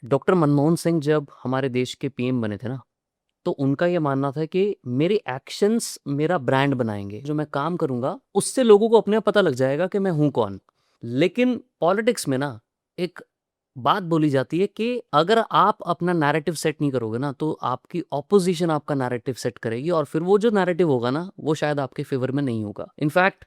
Doctor Manmohan Singh जब हमारे देश के पीएम बने थे ना, तो उनका ये मानना था कि मेरे एक्शंस मेरा ब्रांड बनाएंगे। जो मैं काम करूंगा उससे लोगों को अपने आप पता लग जाएगा कि मैं हूं कौन। लेकिन पॉलिटिक्स में ना एक बात बोली जाती है कि अगर आप अपना नैरेटिव सेट नहीं करोगे ना, तो आपकी ऑपोजिशन आपका नैरेटिव सेट करेगी, और फिर वो जो नैरेटिव होगा ना, वो शायद आपके फेवर में नहीं होगा। इनफैक्ट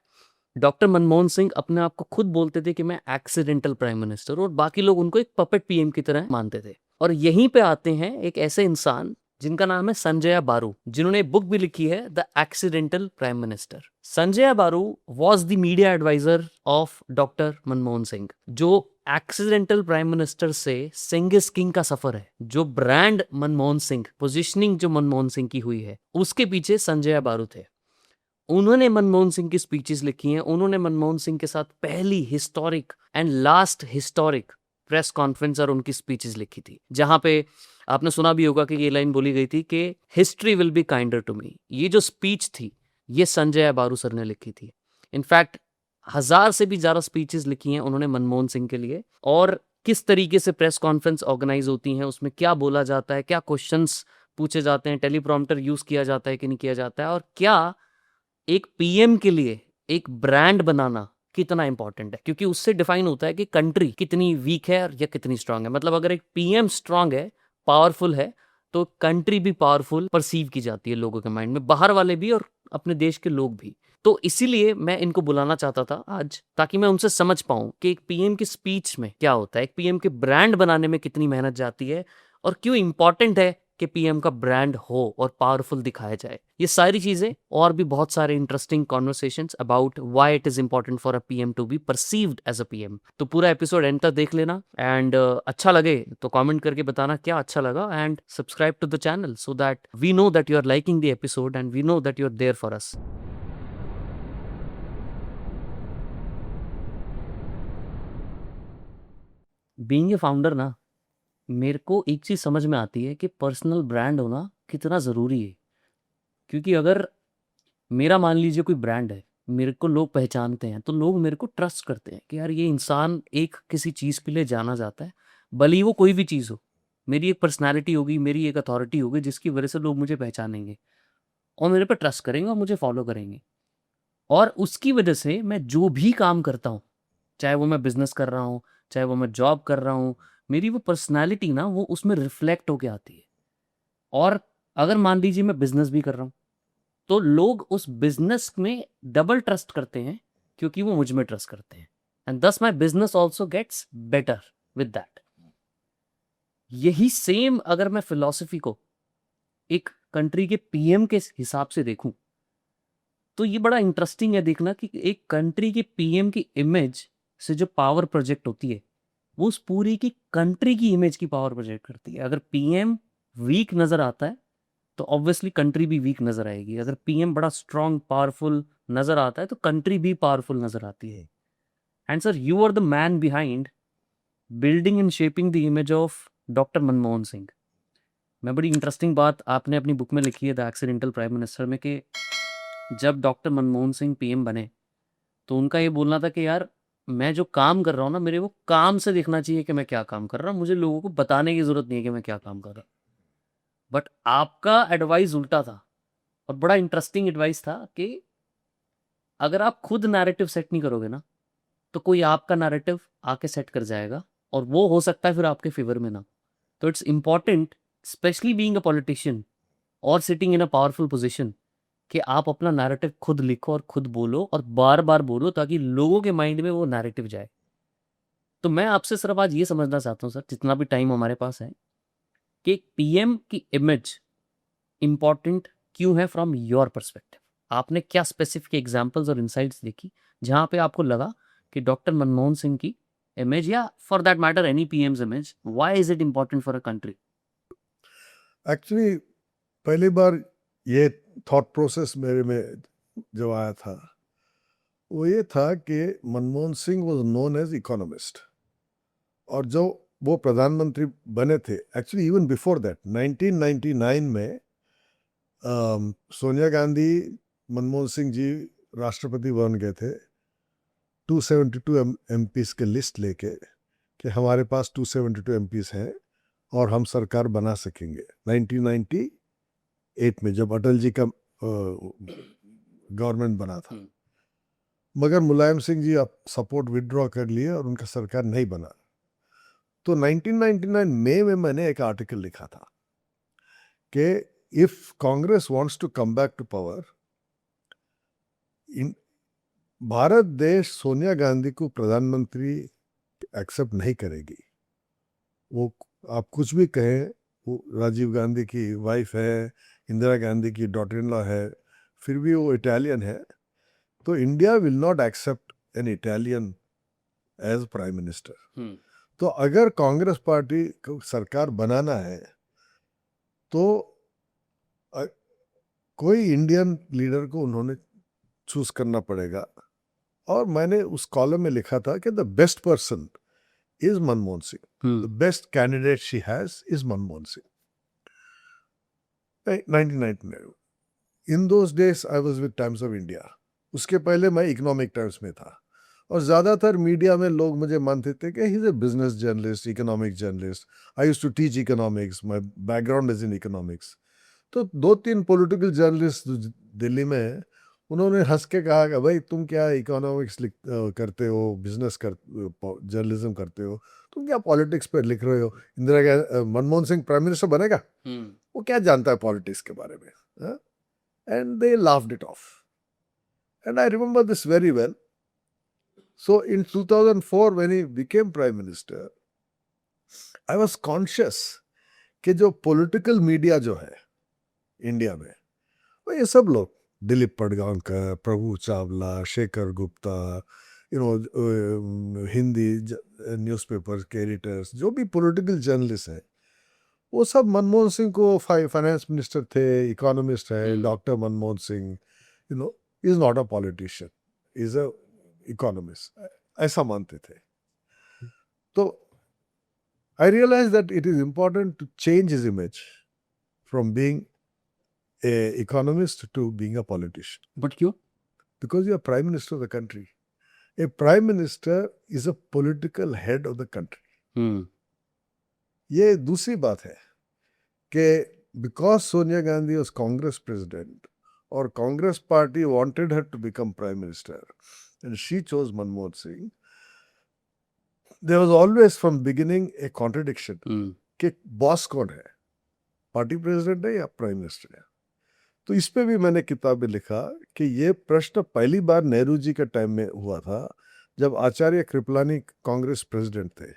डॉक्टर मनमोहन सिंह अपने आप को खुद बोलते थे कि मैं एक्सीडेंटल प्राइम मिनिस्टर, और बाकी लोग उनको एक पपेट पीएम की तरह मानते थे। और यहीं पे आते हैं एक ऐसे इंसान जिनका नाम है संजय बारू, जिन्होंने बुक भी लिखी है, the accidental prime minister. Sanjay Baru was the media advisor of doctor Manmohan Singh. जो एक्सीडेंटल प्राइम मिनिस्टर से सिंह इज किंग का सफर है, जो ब्रांड मनमोहन सिंह, पोजिशनिंग जो मनमोहन सिंह की हुई है, उसके पीछे संजय बारू थे। उन्होंने मनमोहन सिंह की स्पीचेस लिखी हैं। उन्होंने मनमोहन सिंह के साथ पहली historic and last historic press conference और उनकी स्पीचेस लिखी थी, जहां पे आपने सुना भी होगा कि ये लाइन बोली गई थी कि history will be kinder to me. ये जो स्पीच थी, ये संजय बारू सर ने लिखी थी। इनफैक्ट 1000 से भी ज्यादा स्पीचेस लिखी हैं उन्होंने मनमोहन सिंह के लिए। और किस तरीके से प्रेस कॉन्फ्रेंस ऑर्गेनाइज होती हैं, उसमें क्या बोला जाता है, क्या क्वेश्चंस पूछे जाते हैं, टेलीप्रॉम्प्टर यूज किया जाता है कि नहीं किया जाता है, और क्या एक पीएम के लिए एक ब्रांड बनाना कितना इंपॉर्टेंट है। क्योंकि उससे डिफाइन होता है कि कंट्री कितनी वीक है या कितनी स्ट्रांग है। मतलब अगर एक पीएम स्ट्रांग है, पावरफुल है, तो कंट्री भी पावरफुल परसीव की जाती है लोगों के माइंड में, बाहर वाले भी और अपने देश के लोग भी। तो इसीलिए मैं इनको बुलाना चाहता था आज, ताकि मैं उनसे समझ पाऊं कि एक पीएम की स्पीच में क्या होता है, एक पीएम के ब्रांड बनाने में कितनी मेहनत जाती है, और क्यों इंपॉर्टेंट है कि पीएम का ब्रांड हो और पावरफुल दिखाया जाए। ये सारी चीजें और भी बहुत सारे interesting conversations about why it is important for a PM to be perceived as a PM. तो पूरा एपिसोड एंड तक देख लेना, एंड अच्छा लगे तो कमेंट करके बताना क्या अच्छा लगा, and subscribe to the channel so that we know that you are liking the episode and we know that you are there for us. Being a founder ना, मेरे को एक चीज समझ में आती है कि पर्सनल ब्रांड होना कितना जरूरी है। क्योंकि अगर मेरा मान लीजिए कोई ब्रांड है, मेरे को लोग पहचानते हैं, तो लोग मेरे को ट्रस्ट करते हैं कि यार ये इंसान एक किसी चीज़ के लिए जाना जाता है, भले ही वो कोई भी चीज़ हो। मेरी एक पर्सनालिटी होगी, मेरी एक अथॉरिटी होगी, जिसकी वजह से लोग मुझे पहचानेंगे और मेरे पे ट्रस्ट करेंगे और मुझे फॉलो करेंगे। और उसकी वजह से मैं जो भी काम करता हूँ, चाहे वो मैं बिजनेस कर रहा हूँ, चाहे वो मैं जॉब कर रहा हूँ, मेरी वो पर्सनैलिटी ना वो उसमें रिफ्लेक्ट होके आती है। और अगर मान लीजिए मैं बिजनेस भी कर रहा हूँ, तो लोग उस बिजनेस में डबल ट्रस्ट करते हैं, क्योंकि वो मुझ में ट्रस्ट करते हैं, and thus my business also gets better with that. यही सेम अगर मैं फिलॉसफी को एक कंट्री के पीएम के हिसाब से देखूं, तो ये बड़ा इंटरेस्टिंग है देखना कि एक कंट्री के पीएम की इमेज से जो पावर प्रोजेक्ट होती है, वो उस पूरी की कंट्री की इमेज की पावर प्रोजेक्ट करती है। अगर पीएम वीक नजर आता है, तो ऑब्वियसली कंट्री भी वीक नजर आएगी। अगर पीएम बड़ा स्ट्रांग पावरफुल नजर आता है, तो कंट्री भी पावरफुल नजर आती है। And sir, you are the man behind building and shaping the image of doctor Manmohan Singh. मैं बड़ी इंटरेस्टिंग बात आपने अपनी बुक में लिखी है, द एक्सीडेंटल प्राइम मिनिस्टर में, कि जब डॉक्टर मनमोहन सिंह पीएम बने, तो उनका ये बोलना था कि यार मैं जो काम कर रहा हूँ ना, मेरे वो काम से देखना चाहिए कि मैं क्या काम कर रहा हूँ, मुझे लोगों को बताने की जरूरत नहीं है कि मैं क्या काम कर रहा हूँ। बट आपका एडवाइस उल्टा था, और बड़ा इंटरेस्टिंग एडवाइस था कि अगर आप खुद नैरेटिव सेट नहीं करोगे ना, तो कोई आपका नैरेटिव आके सेट कर जाएगा, और वो हो सकता है फिर आपके फेवर में ना। तो it's important, especially being a politician और sitting in a powerful position, कि आप अपना नैरेटिव खुद लिखो और खुद बोलो और बार बार बोलो, ताकि लोगों के माइंड में वो नैरेटिव जाए। तो मैं आपसे सिर्फ आज ये समझना चाहता हूँ सर, जितना भी टाइम हमारे पास है, कि पीएम की इमेज इंपॉर्टेंट क्यों है फ्रॉम योर परस्पेक्टिव। आपने क्या स्पेसिफिक एग्जांपल्स और इंसाइट्स देखी जहां पे आपको लगा कि डॉक्टर मनमोहन सिंह की इमेज, या for that matter any PM's image, why is it important for a country? Actually पहली बार ये थॉट प्रोसेस मेरे में जो आया था, वो ये था कि Manmohan Singh was known as economist, और जो वो प्रधानमंत्री बने थे, एक्चुअली इवन बिफोर दैट 1999 में सोनिया गांधी, मनमोहन सिंह जी राष्ट्रपति बन गए थे 272 एमपीज के लिस्ट लेके, कि हमारे पास 272 एमपीज हैं, और हम सरकार बना सकेंगे 1998 में जब अटल जी का गवर्नमेंट बना था। मगर मुलायम सिंह जी अब सपोर्ट विड्रॉ कर लिए और उनका सरकार नहीं बना। तो 1999 मई में मैंने एक आर्टिकल लिखा था कि if Congress wants to come back to power, Bharat देश सोनिया गांधी को प्रधानमंत्री एक्सेप्ट नहीं करेगी। वो आप कुछ भी कहें, वो राजीव गांधी की वाइफ है, इंदिरा गांधी की डॉटर इन लॉ है, फिर भी वो इटालियन है, तो India will not accept an Italian as prime minister. तो अगर कांग्रेस पार्टी को सरकार बनाना है तो कोई इंडियन लीडर को उन्होंने चूज करना पड़ेगा। और मैंने उस कॉलम में लिखा था कि the best person is Manmohan Singh, the best candidate she has is Manmohan Singh. 1999 in those days I was with times of India. उसके पहले मैं इकोनॉमिक टाइम्स में था और ज़्यादातर मीडिया में लोग मुझे मानते थे कि he is a business journalist, economic journalist. I used to teach economics, my background is in economics. तो 2-3 पॉलिटिकल जर्नलिस्ट दिल्ली में, उन्होंने हंस के कहा कि भाई तुम क्या इकोनॉमिक्स करते हो, बिजनेस कर जर्नलिज्म करते हो, तुम क्या पॉलिटिक्स पर लिख रहे हो? मनमोहन सिंह प्राइम मिनिस्टर बनेगा, वो क्या जानता है पॉलिटिक्स के बारे में? And they laughed it of and I remember this very well. So in 2004 when he became prime minister, I was conscious कि जो पॉलिटिकल मीडिया जो है इंडिया में, वो ये सब लोग, दिलीप पडगांवकर, प्रभु चावला, शेखर गुप्ता, हिंदी न्यूज़पेपर के एडिटर्स, जो भी पॉलिटिकल जर्नलिस्ट हैं, वो सब मनमोहन सिंह को फाइनेंस मिनिस्टर थे, इकोनॉमिस्ट है, doctor Manmohan Singh is not a politician, is a economist, ऐसा मानते थे। तो I realise that it is important to change his image from being a economist to being a politician. But क्यों? Because you are prime minister of the country. A prime minister is a political head of the country. ये दूसरी बात है कि because Sonia Gandhi was Congress president और Congress party wanted her to become prime minister and she chose Manmohan Singh, there was always from beginning a contradiction कि boss कौन है, party president है या प्राइम मिनिस्टर है? तो इस पे भी मैंने किताब में लिखा कि ये प्रश्न पहली बार नेहरू जी के टाइम में हुआ था, जब आचार्य कृपलानी कांग्रेस प्रेसिडेंट थे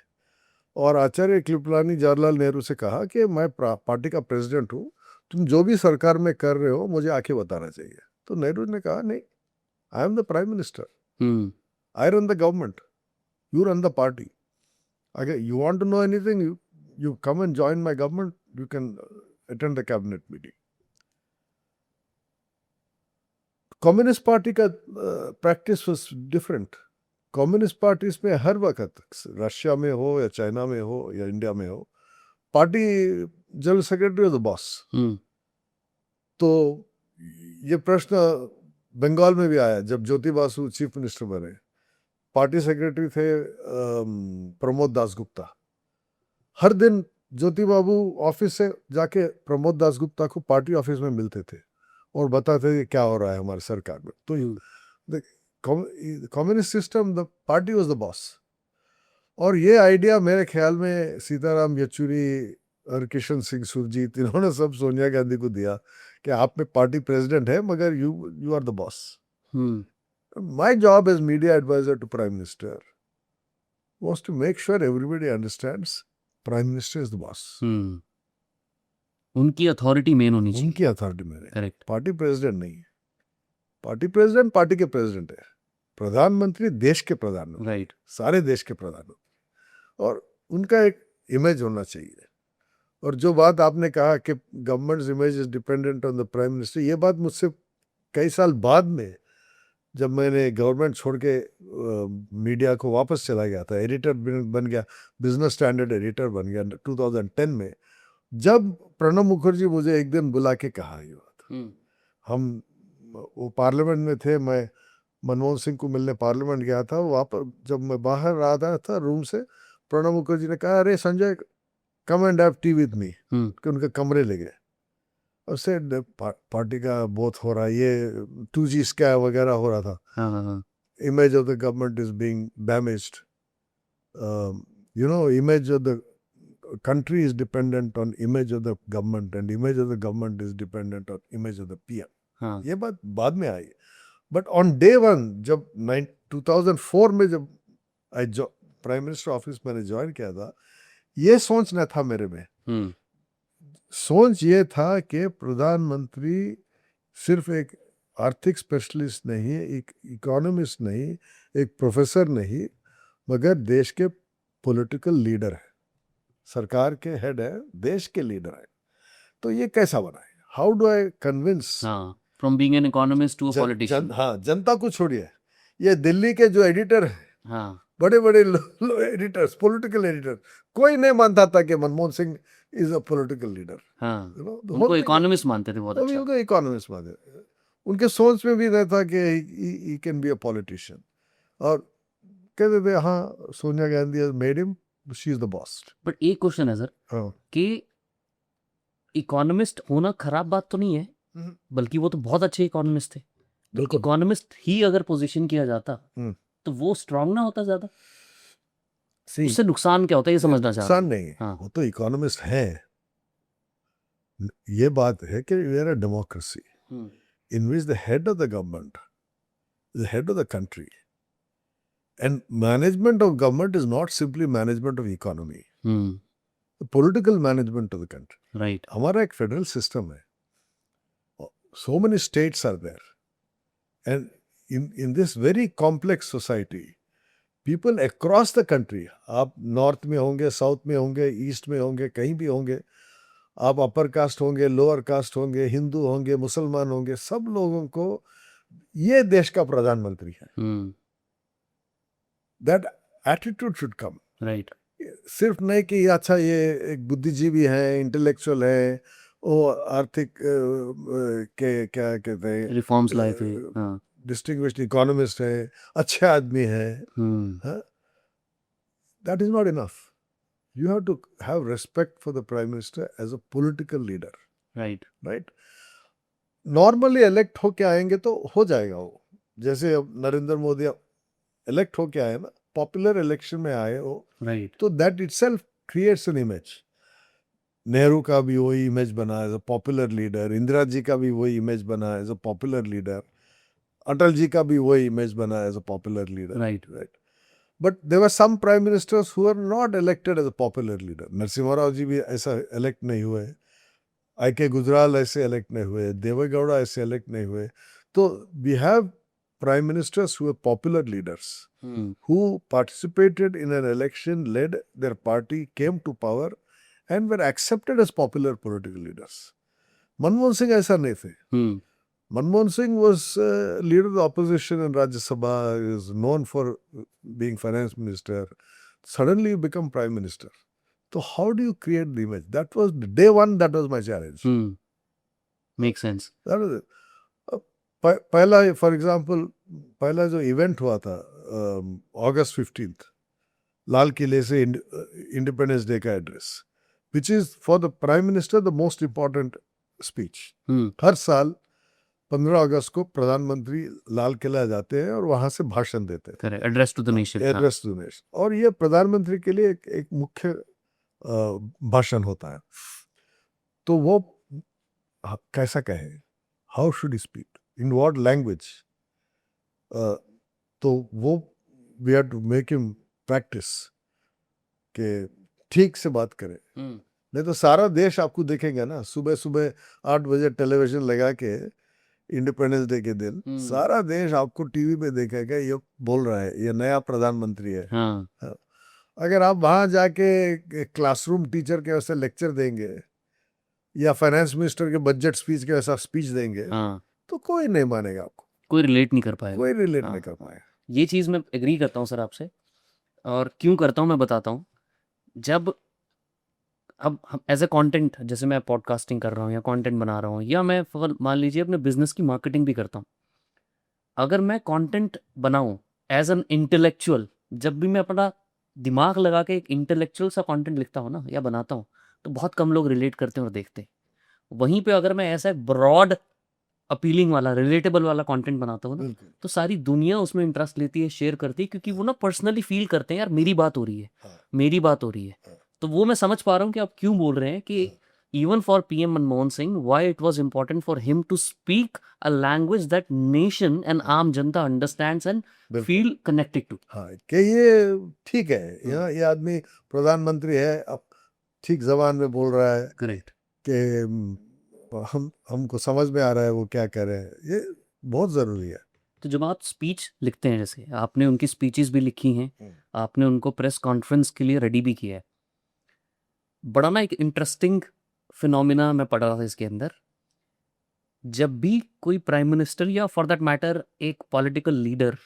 और आचार्य कृपलानी जवाहरलाल नेहरू से कहा कि मैं पार्टी का प्रेसिडेंट हूँ, तुम जो भी सरकार में कर रहे हो मुझे आके बताना चाहिए। तो नेहरू ने कहा नहीं, I am the prime minister, I run the government, you run the party. Again, you want to know anything, you come and join my government, you can attend the cabinet meeting. Communist Party का practice was different. Communist parties में हर वक्त, Russia में हो या China में हो या India में हो, party general secretary of the boss. तो ये प्रश्न बंगाल में भी आया जब ज्योति बासु चीफ मिनिस्टर बने। पार्टी सेक्रेटरी थे प्रमोद दासगुप्ता। हर दिन ज्योति बाबू ऑफिस से जाके प्रमोद दासगुप्ता को पार्टी ऑफिस में मिलते थे और बताते थे क्या हो रहा है हमारी सरकार में। तो communist system, the party was the boss. और ये आइडिया मेरे ख्याल में सीताराम येचुरी और किशन सिंह सुरजीत, इन्होंने सब सोनिया गांधी को दिया कि आप में पार्टी प्रेसिडेंट है मगर you are the boss. My job as media advisor to Prime Minister was to make sure everybody understands Prime Minister is the boss. उनकी अथॉरिटी मेन होनी चाहिए। उनकी अथॉरिटी में है, करेक्ट। पार्टी प्रेसिडेंट नहीं है। पार्टी प्रेसिडेंट पार्टी के president है, प्रधानमंत्री देश के प्रधानमंत्री, राइट। सारे देश के प्रधानमंत्री, और उनका एक इमेज होना चाहिए। और जो बात आपने कहा कि governments image is dependent on the prime minister, ये बात मुझसे कई साल बाद में, जब मैंने गवर्नमेंट छोड़ के मीडिया को वापस चला गया था, एडिटर बन गया, बिजनेस स्टैंडर्ड एडिटर बन गया 2010 में, जब प्रणब मुखर्जी मुझे एक दिन बुला के कहा ये बात, हम वो पार्लियामेंट में थे, मैं मनमोहन सिंह को मिलने पार्लियामेंट गया था, वापस जब मैं बाहर आ रहा था रूम से, प्रणब मुखर्जी ने कहा, अरे Sanjay come and have tea with me, hmm कि उनके कमरे ले गए और सेड पार्टी का बहुत हो रहा है, ये 2G स्कैम वगैरह हो रहा था, हाँ हाँ हाँ image of the government is being damaged. Image of the country is dependent on image of the government, and image of the government is dependent on image of the PM. हाँ ये बात बाद में आई, बट ऑन डे वन जब 2004 में जब prime minister office मैंने join किया था, ये सोच न था मेरे में। हम्म सोच ये था कि प्रधानमंत्री सिर्फ एक आर्थिक स्पेशलिस्ट नहीं, एक इकोनॉमिस्ट नहीं, एक प्रोफेसर नहीं, मगर देश के पॉलिटिकल लीडर है, सरकार के हेड है, देश के लीडर है। तो ये कैसा बना है? How do I convince? हाँ, from being an economist to a politician. हाँ, जनता को छोड़िए, ये दिल्ली के जो एडिटर है, हाँ बड़े बड़े एडिटर्स, पॉलिटिकल एडिटर, कोई नहीं मानता था कि Manmohan Singh is a political leader. हाँ, उनको इकोनॉमिस्ट मानते थे बहुत अच्छा। उनको इकोनॉमिस्ट मानते, उनके सोच में भी नहीं था कि he can be a politician. और कहते थे हाँ, Sonia Gandhi has made him, she is the boss. But एक क्वेश्चन है सर हाँ, कि इकोनॉमिस्ट होना खराब बात तो नहीं है, बल्कि वो तो बहुत अच्छे इकोनॉमिस्ट थे। बिल्कुल। इकोनॉमिस्ट ही अगर पोजीशन किया जाता हम्म। तो वो स्ट्रांग ना होता ज्यादा? See, उससे नुकसान क्या होता है ये समझना चाहता नुकसान हूँ। नहीं, हाँ। वो तो इकोनॉमिस्ट है। ये बात है कि we are a democracy in which the head of the government is the head of the country, and management of government is not simply management of economy, the political management of the country. Right. हमारा एक federal system है, so many states are there, and in this very complex society, people across the country, आप north में होंगे, south में होंगे, east में होंगे, कहीं भी होंगे, आप अपर कास्ट होंगे, लोअर कास्ट होंगे, हिंदू होंगे, मुसलमान होंगे, सब लोगों को ये देश का प्रधानमंत्री है। That attitude should come. Right. सिर्फ नहीं कि अच्छा ये एक बुद्धिजीवी है, इंटेलेक्चुअल है, वो आर्थिक के क्या कहते हैं, रिफॉर्म्स लाए थे। हाँ। डिस्टिंग्विश्ड इकोनॉमिस्ट है, अच्छे आदमी है, that is not enough. You have to have respect for the Prime Minister as a political leader. Right. Right? Normally elect होके आएंगे तो हो जाएगा वो, जैसे अब नरेंद्र मोदी elect होके आए ना, popular election में आए वो, राइट। तो that itself creates an image. Nehru का भी वही इमेज बना as a popular leader, Indira ji का भी वही इमेज बना as a popular leader, Atal ji का भी वही इमेज बना as a popular leader. Right. Right? But there were some prime ministers who were not elected as a popular leader. Narasimha Rao ji भी ऐसा elect नहीं हुए, I.K. गुजराल ऐसे elect नहीं हुए, देवेगौड़ा ऐसे elect नहीं हुए। तो we have prime ministers who were popular leaders, who participated in an election, led their party, came to power, and were accepted as popular political leaders. Manmohan Singh ऐसा नहीं थे। Manmohan Singh was leader of the opposition in Rajya Sabha, is known for being finance minister. Suddenly you become prime minister. So how do you create the image? That was day one, that was my challenge. Make sense. That was it. पहला, for example, पहला जो event हुआ था August 15th, लाल किले से Independence Day का address, which is for the prime minister the most important speech. हर साल 15 अगस्त को प्रधानमंत्री लाल किला जाते हैं और वहां से भाषण देते हैं, address to the nation. Address to the nation. और ये प्रधानमंत्री के लिए एक मुख्य भाषण होता है। तो वो कैसा कहे, how should he speak, in what language, तो वो we have to make him practice के ठीक से बात करे। नहीं तो सारा देश आपको देखेगा ना, सुबह सुबह 8 बजे टेलीविजन लगा के इंडिपेंडेंस डे के दिन सारा देश आपको टीवी पे देखेगा, ये बोल रहा है, ये नया प्रधानमंत्री है। हाँ। अगर आप वहां जाके क्लासरूम टीचर के वैसे लेक्चर देंगे या फाइनेंस मिनिस्टर के बजट स्पीच के वैसा स्पीच देंगे, तो कोई नहीं मानेगा आपको, कोई रिलेट नहीं कर पाएगा, कोई रिलेट नहीं कर पाएगा। ये चीज़ मैं एग्री करता हूँ सर आपसे, और क्यों करता हूँ मैं बताता हूँ। जब अब हम एज ए कंटेंट, जैसे मैं पॉडकास्टिंग कर रहा हूँ या कंटेंट बना रहा हूँ, या मैं मान लीजिए अपने बिजनेस की मार्केटिंग भी करता हूँ, अगर मैं कंटेंट बनाऊँ एज एन इंटेलेक्चुअल, जब भी मैं अपना दिमाग लगा के एक इंटेलेक्चुअल सा कंटेंट लिखता हूँ ना या बनाता हूँ, तो बहुत कम लोग रिलेट करते हैं और देखते हैं। वहीं पे अगर मैं ऐसा ब्रॉड अपीलिंग वाला रिलेटेबल वाला कंटेंट बनाता हूँ ना, बिल्कुल तो सारी दुनिया उसमें इंटरेस्ट लेती है, शेयर करती है, क्योंकि वो ना पर्सनली फील करते हैं यार मेरी बात हो रही है, हाँ मेरी बात हो रही है। हाँ तो वो मैं समझ पा रहा हूँ कि आप क्यों बोल रहे हैं कि हाँ even for PM Manmohan Singh why it was important for him to speak a language that nation and हाँ आम जनता अंडरस्टैंड्स एंड बिल्कुल फील कनेक्टेड टू। हाँ कि ये ठीक है, ये आदमी प्रधानमंत्री है, अब ठीक जबान में बोल रहा है करेक्ट। कि हम हमको समझ में आ रहा है वो क्या कह रहे हैं, ये बहुत ज़रूरी है। तो जब आप स्पीच लिखते हैं, जैसे आपने उनकी स्पीचेस भी लिखी हैं, हम्म, आपने उनको प्रेस कॉन्फ्रेंस के लिए रेडी भी किया है, बड़ा ना एक इंटरेस्टिंग फिनोमिना मैं पढ़ रहा था इसके अंदर। जब भी कोई प्राइम मिनिस्टर या फॉर दैट मैटर एक पॉलिटिकल लीडर,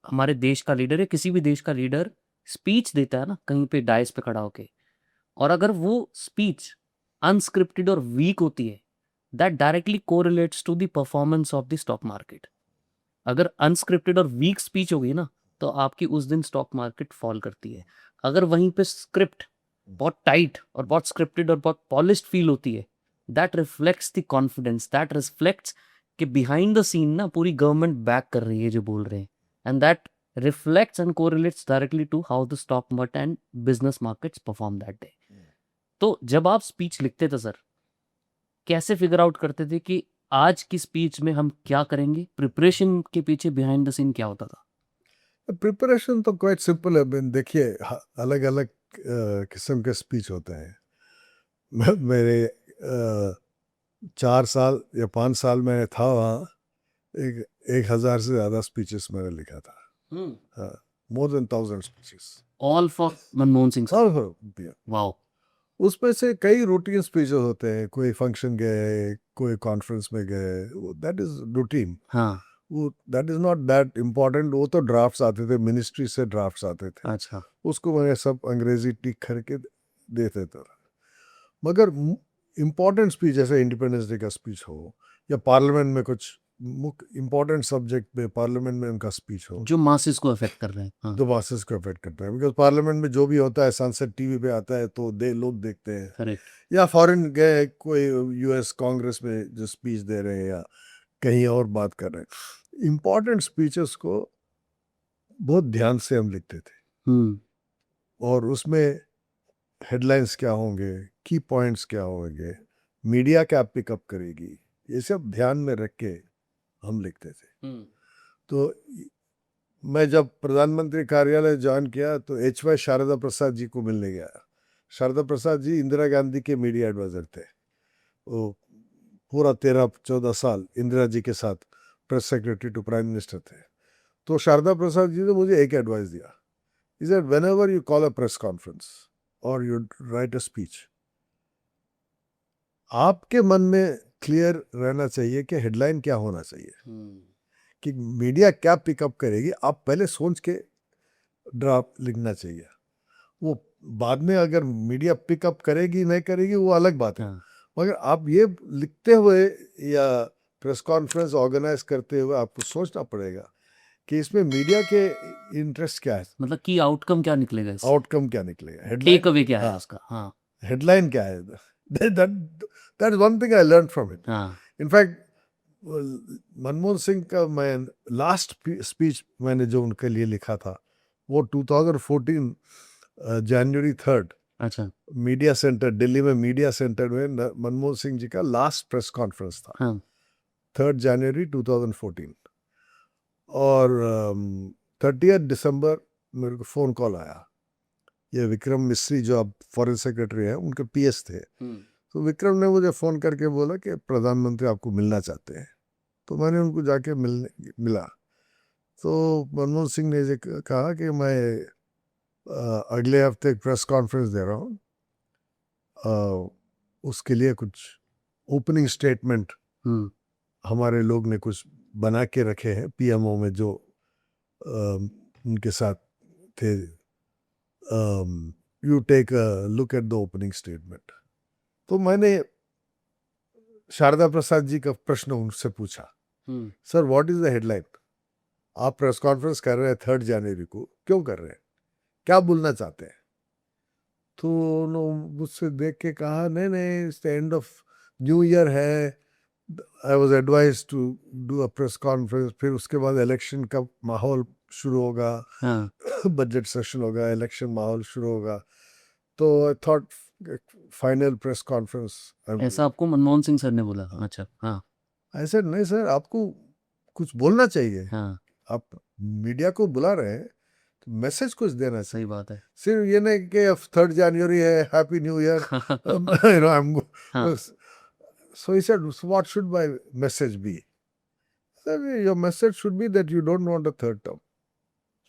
हमारे देश का लीडर या किसी भी देश का लीडर स्पीच देता है ना कहीं पे डायस पे खड़ा होके, और अगर वो स्पीच अनस्क्रिप्टेड और वीक होती है, that directly correlates to the performance of the stock market. अगर अनस्क्रिप्टेड और वीक स्पीच होगी ना, तो आपकी उस दिन स्टॉक मार्केट फॉल करती है। अगर वहीं पे स्क्रिप्ट बहुत टाइट और बहुत स्क्रिप्टेड और बहुत पॉलिश्ड फील होती है, that reflects the confidence, that reflects कि बिहाइंड द सीन ना पूरी गवर्नमेंट बैक कर रही है जो बोल रहे हैं, and that reflects and correlates directly to how the stock market and business markets perform that day. तो जब आप स्पीच लिखते थे सर, कैसे फिगर आउट करते थे कि आज की स्पीच में हम क्या करेंगे? प्रिपरेशन के पीछे बिहाइंड द सीन क्या होता था? प्रिपरेशन तो क्वाइट सिंपल है। देखिए, अलग अलग किस्म के स्पीच होते हैं। मेरे 4 साल या 5 साल में था वहाँ, एक 1,000 से ज़्यादा स्पीचेस मैंने लिखा था। हाँ, more than 1,000 speeches. All for Manmohan Singh sir. और वाओ। उसमें से कई रूटीन स्पीचेस होते हैं, कोई फंक्शन गए, कोई कॉन्फ्रेंस में गए, दैट इज रूटीन। हाँ। वो that is not that important. वो तो ड्राफ्ट्स आते थे, मिनिस्ट्री से ड्राफ्ट्स आते थे, अच्छा। उसको मैंने सब अंग्रेजी टिक करके देते थे। मगर इम्पोर्टेंट स्पीच जैसे इंडिपेंडेंस डे का स्पीच हो, या पार्लियामेंट में कुछ मुख्य इम्पोर्टेंट सब्जेक्ट पे पार्लियामेंट में उनका स्पीच हो, जो मासेस को अफेक्ट कर रहे हैं। हाँ। तो मासेस को अफेक्ट करता है। बिकॉज पार्लियामेंट में जो भी होता है सनसेट टीवी पे आता है, तो लोग देखते हैं। करेक्ट। या फॉरेन गए, कोई यूएस कांग्रेस में जो स्पीच दे रहे हैं या कहीं और बात कर रहे हैं, इम्पोर्टेंट स्पीचेस को बहुत ध्यान से हम लिखते थे। हम्म। और उसमें हेडलाइंस क्या होंगे, की पॉइंट्स क्या होंगे, मीडिया क्या पिकअप करेगी, ये सब ध्यान में रख के हम लिखते थे। तो मैं जब प्रधानमंत्री कार्यालय ज्वाइन किया तो HY शारदा प्रसाद जी को मिलने गया। शारदा प्रसाद जी इंदिरा गांधी के मीडिया एडवाइजर थे। वो पूरा 13-14 साल इंदिरा जी के साथ press secretary to prime minister थे। तो शारदा प्रसाद जी ने मुझे एक एडवाइस दिया, he said whenever you call a press conference or you write a speech, आपके मन में क्लियर रहना चाहिए कि हेडलाइन क्या होना चाहिए, कि मीडिया क्या पिकअप करेगी। आप पहले सोच के ड्राफ्ट लिखना चाहिए। वो बाद में अगर मीडिया पिकअप करेगी नहीं करेगी वो अलग बात है। हाँ। मगर आप ये लिखते हुए या प्रेस कॉन्फ्रेंस ऑर्गेनाइज करते हुए आपको सोचना पड़ेगा कि इसमें मीडिया के इंटरेस्ट क्या है, मतलब की आउटकम क्या निकलेगा इससे, आउटकम क्या निकलेगा, टेक हेडलाइन। अवे क्या है हाँ, उसका। हाँ। हेडलाइन क्या है। That is one thing I learn from it. हाँ। इनफैक्ट मनमोहन सिंह का मैं लास्ट स्पीच मैंने जो उनके लिए लिखा था वो 2014 जनवरी 3 अच्छा। मीडिया सेंटर दिल्ली में, मीडिया सेंटर में मनमोहन सिंह जी का लास्ट प्रेस कॉन्फ्रेंस था। हाँ। 3 जनवरी 2014। और 30 दिसंबर मेरे को फ़ोन कॉल आया। ये विक्रम मिस्री जो अब फॉरेन सेक्रेटरी हैं, उनके PS थे। तो विक्रम ने मुझे फ़ोन करके बोला कि प्रधानमंत्री आपको मिलना चाहते हैं। तो मैंने उनको जाके मिला। तो मनमोहन सिंह ने ये कहा कि मैं अगले हफ्ते एक प्रेस कॉन्फ्रेंस दे रहा हूँ, उसके लिए कुछ ओपनिंग स्टेटमेंट हमारे लोग ने कुछ बना के रखे हैं PMO में जो उनके साथ थे। You take a look at the opening statement. तो मैंने शारदा प्रसाद जी का प्रश्न उनसे पूछा, sir what is the headline? आप प्रेस कॉन्फ्रेंस कर रहे हैं 3 जनवरी को, क्यों कर रहे हैं, क्या बोलना चाहते हैं? तो उन्होंने मुझसे देख के कहा नहीं नहीं it's the end of new year है. I was advise to do a press conference. फिर उसके बाद इलेक्शन का माहौल शुरू होगा, हाँ, बजट सेशन होगा, इलेक्शन माहौल शुरू होगा. तो I thought final press conference. ऐसा आपको मनमोहन सिंह सर ने बोला? अच्छा, हाँ, आई सेड नहीं सर, आपको कुछ बोलना चाहिए. हाँ, आप मीडिया को बुला रहे हैं तो मैसेज कुछ देना चाहिए. सही बात है. सिर्फ ये नहीं कि अब 3rd जनवरी है, happy new year. You know, हाँ, so he said, so what should my message be? I said, your message should be that you don't want a third term.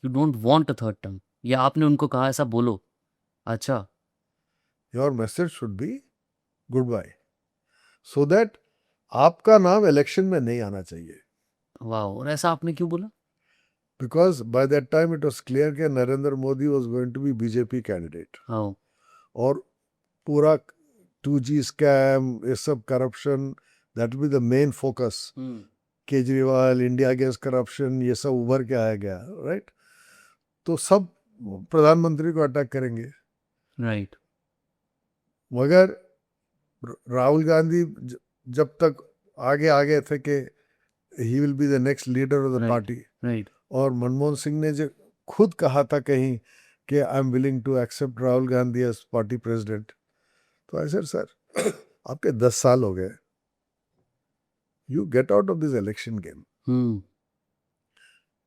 You don't want a third term. या आपने उनको कहा ऐसा बोलो? अच्छा, Your message should be goodbye. So that आपका नाम election में नहीं आना चाहिए. वाह. और ऐसा आपने क्यों बोला? Because by that time it was clear कि Narendra Modi was going to be BJP candidate. हाँ, और पूरा 2G स्कैम, ये सब corruption, that will be the main focus. Kejriwal, India against corruption, ये सब उभर के आया गया, राइट. तो सब प्रधानमंत्री को अटैक करेंगे. राइट. मगर राहुल गांधी जब तक आगे आगे थे कि he will be the next leader of the Right. Party. Right. और मनमोहन सिंह ने जो खुद कहा था कहीं कि I am willing to accept Rahul Gandhi as party president. तो ऐसे सर आपके 10 साल हो गए, you get out of this election game.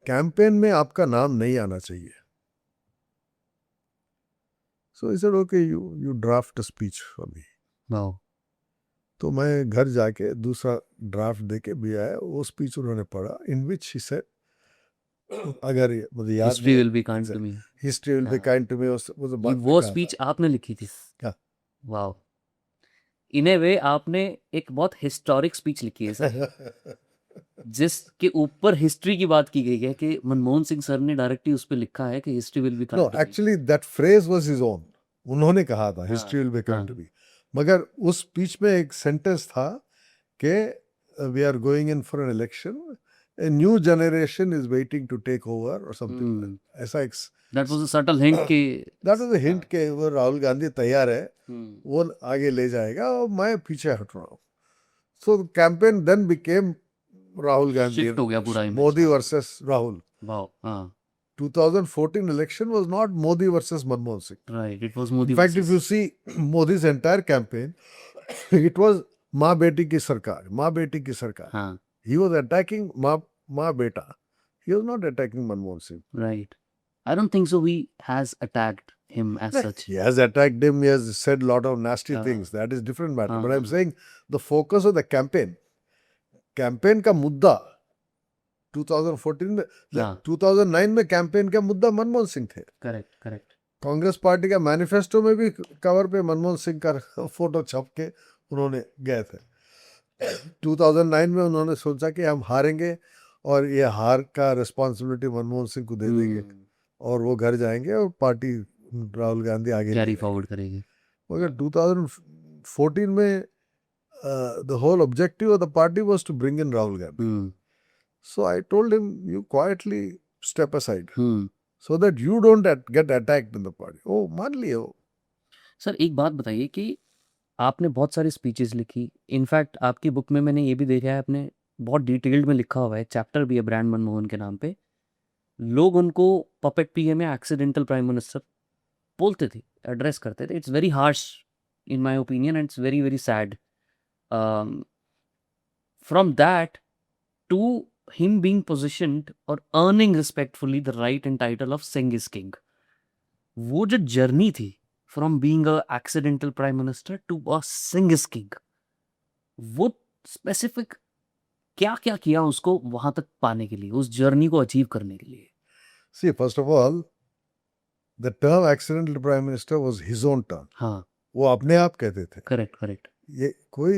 Campaign में आपका नाम नहीं आना चाहिए. So he said okay, you draft a speech for me. वाह. तो मैं घर जाके दूसरा ड्राफ्ट दे के भी आया. वो स्पीच उन्होंने पढ़ा, इन विच ही सेड, अगर मुझे याद history will be kind to me. History will be kind to me, वो स्पीच आपने लिखी थी? हाँ. वाह. इन ए वे आपने एक बहुत हिस्टोरिक स्पीच लिखी है सर, जिसके ऊपर हिस्ट्री की बात की गई है कि मनमोहन सिंह सर ने डायरेक्टली उस पर लिखा है कि history will be no, actually that phrase was his own. उन्होंने कहा था हिस्ट्री विल बी हाँ. Kind to me. मगर उस स्पीच में एक सेंटेंस था कि we are going in for an election, a new generation is waiting to take over or something. ऐसा एक that was a subtle hint कि that was a hint कि वो राहुल गांधी तैयार है, वो आगे ले जाएगा और मैं पीछे हट रहा हूँ. So the campaign then became Rahul Gandhi, shift हो गया पूरा image. Modi versus Rahul. Wow. हाँ, 2014 election was not Modi versus Manmohan Singh. Right. It was Modi. In fact, if you see Modi's entire campaign, it was माँ बेटी की सरकार, माँ बेटी की सरकार. हाँ, He was attacking Ma Beta. He was not attacking Manmohan Singh. Right. I don't think so he has attacked him as such. He has attacked him. He has said a lot of nasty things. That is different matter. But I'm saying the focus of the campaign का मुद्दा 2014 में, 2009 में campaign का मुद्दा मनमोहन सिंह थे. Correct, correct. Congress party का manifesto में भी कवर पे मनमोहन सिंह का फोटो छप के उन्होंने गए थे. 2009 में उन्होंने सोचा कि हम हारेंगे और ये हार का रिस्पॉन्सिबिलिटी मनमोहन सिंह को दे देंगे और वो घर जाएंगे और पार्टी राहुल गांधी आगे कैरी फॉरवर्ड करेंगे. मगर 2014 में the whole objective of the party was to bring in Rahul Gandhi. So I told him, you quietly step aside so that you don't get attacked in the party. Oh, मान लिए हो. Sir एक बात बताइए कि आपने बहुत सारी स्पीचेस लिखी. इनफैक्ट आपकी बुक में मैंने ये भी देखा है, आपने बहुत डिटेल्ड में लिखा हुआ है, चैप्टर भी है ब्रांड मनमोहन के नाम पे. लोग उनको पपेट पीएम या एक्सीडेंटल प्राइम मिनिस्टर बोलते थे, एड्रेस करते थे. It's very harsh in my opinion and it's very very sad. From that to him being positioned or earning respectfully the right and title of Singh is King. वो जो journey थी from being a accidental prime minister to a Singh is King, वो specific क्या क्या किया उसको वहां तक पाने के लिए, उस जर्नी को अचीव करने के लिए? See, first of all, the term accidental prime minister was his own term. हाँ, वो अपने आप कहते थे. Correct, correct. ये कोई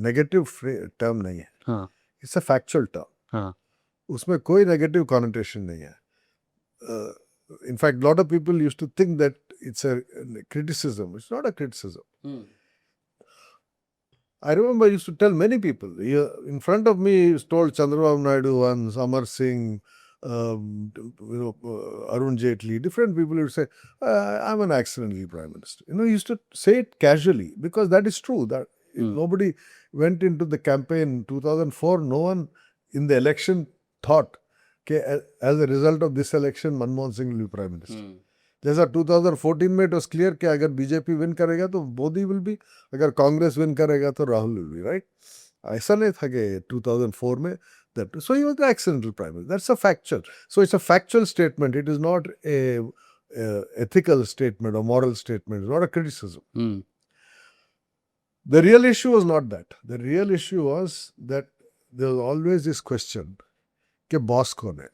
नेगेटिव टर्म नहीं है. हाँ, इट्स अ फैक्चुअल टर्म. हाँ, उसमें कोई नेगेटिव कॉनोटेशन नहीं है. In fact lot of people used to think that it's a criticism. It's not a criticism. I remember I used to tell many people, in front of me, he told Chandrababu Naidu once, Amar Singh, Arun Jaitley, different people would say, I'm an accidental prime minister. He used to say it casually because that is true. That nobody went into the campaign in 2004. No one in the election thought that as a result of this election, Manmohan Singh will be prime minister. जैसा 2014 में it was clear कि अगर BJP win करेगा तो Modi will be, अगर Congress win करेगा तो Rahul will be, right? ऐसा नहीं था कि 2004 में that. So he was the accidental prime minister. That's a factual. So it's a factual statement. It is not a ethical statement or moral statement. It's not a criticism. The real issue was not that. The real issue was that there was always this question कि boss कौन है,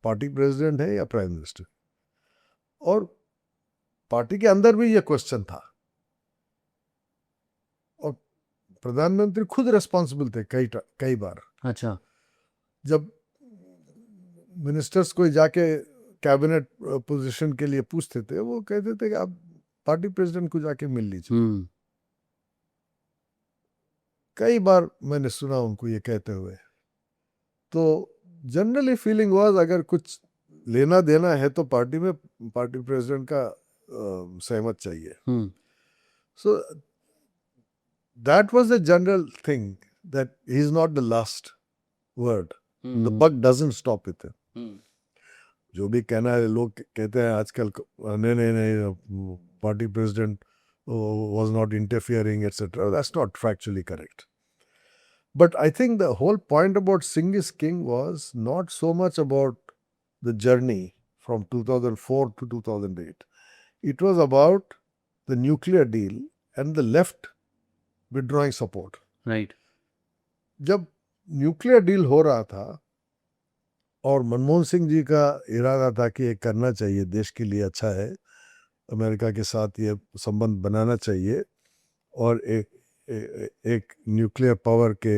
party president है या prime minister? और party के अंदर भी ये क्वेश्चन था और प्रधानमंत्री खुद रिस्पॉन्सिबल थे कई बार. अच्छा. जब मिनिस्टर्स कोई जाके कैबिनेट पोजीशन के लिए पूछते थे, वो कहते थे कि आप पार्टी प्रेसिडेंट को जाके मिल लीजिए. कई बार मैंने सुना उनको ये कहते हुए. तो जनरली फीलिंग वाज अगर कुछ लेना देना है तो पार्टी में पार्टी प्रेसिडेंट का सहमत चाहिए. So that was the general thing that he is not the last word. The buck doesn't stop with him. जो भी कहना है, लोग कहते हैं आजकल नहीं party president was not interfering, etc. That's not factually correct. But I think the whole point about Singh is King was not so much about the journey from 2004 to 2008. It was about the nuclear deal and the left withdrawing support. Right. जब nuclear deal हो रहा था और मनमोहन सिंह जी का इरादा था कि ये करना चाहिए, देश के लिए अच्छा है, अमेरिका के साथ ये संबंध बनाना चाहिए और एक न्यूक्लियर पावर के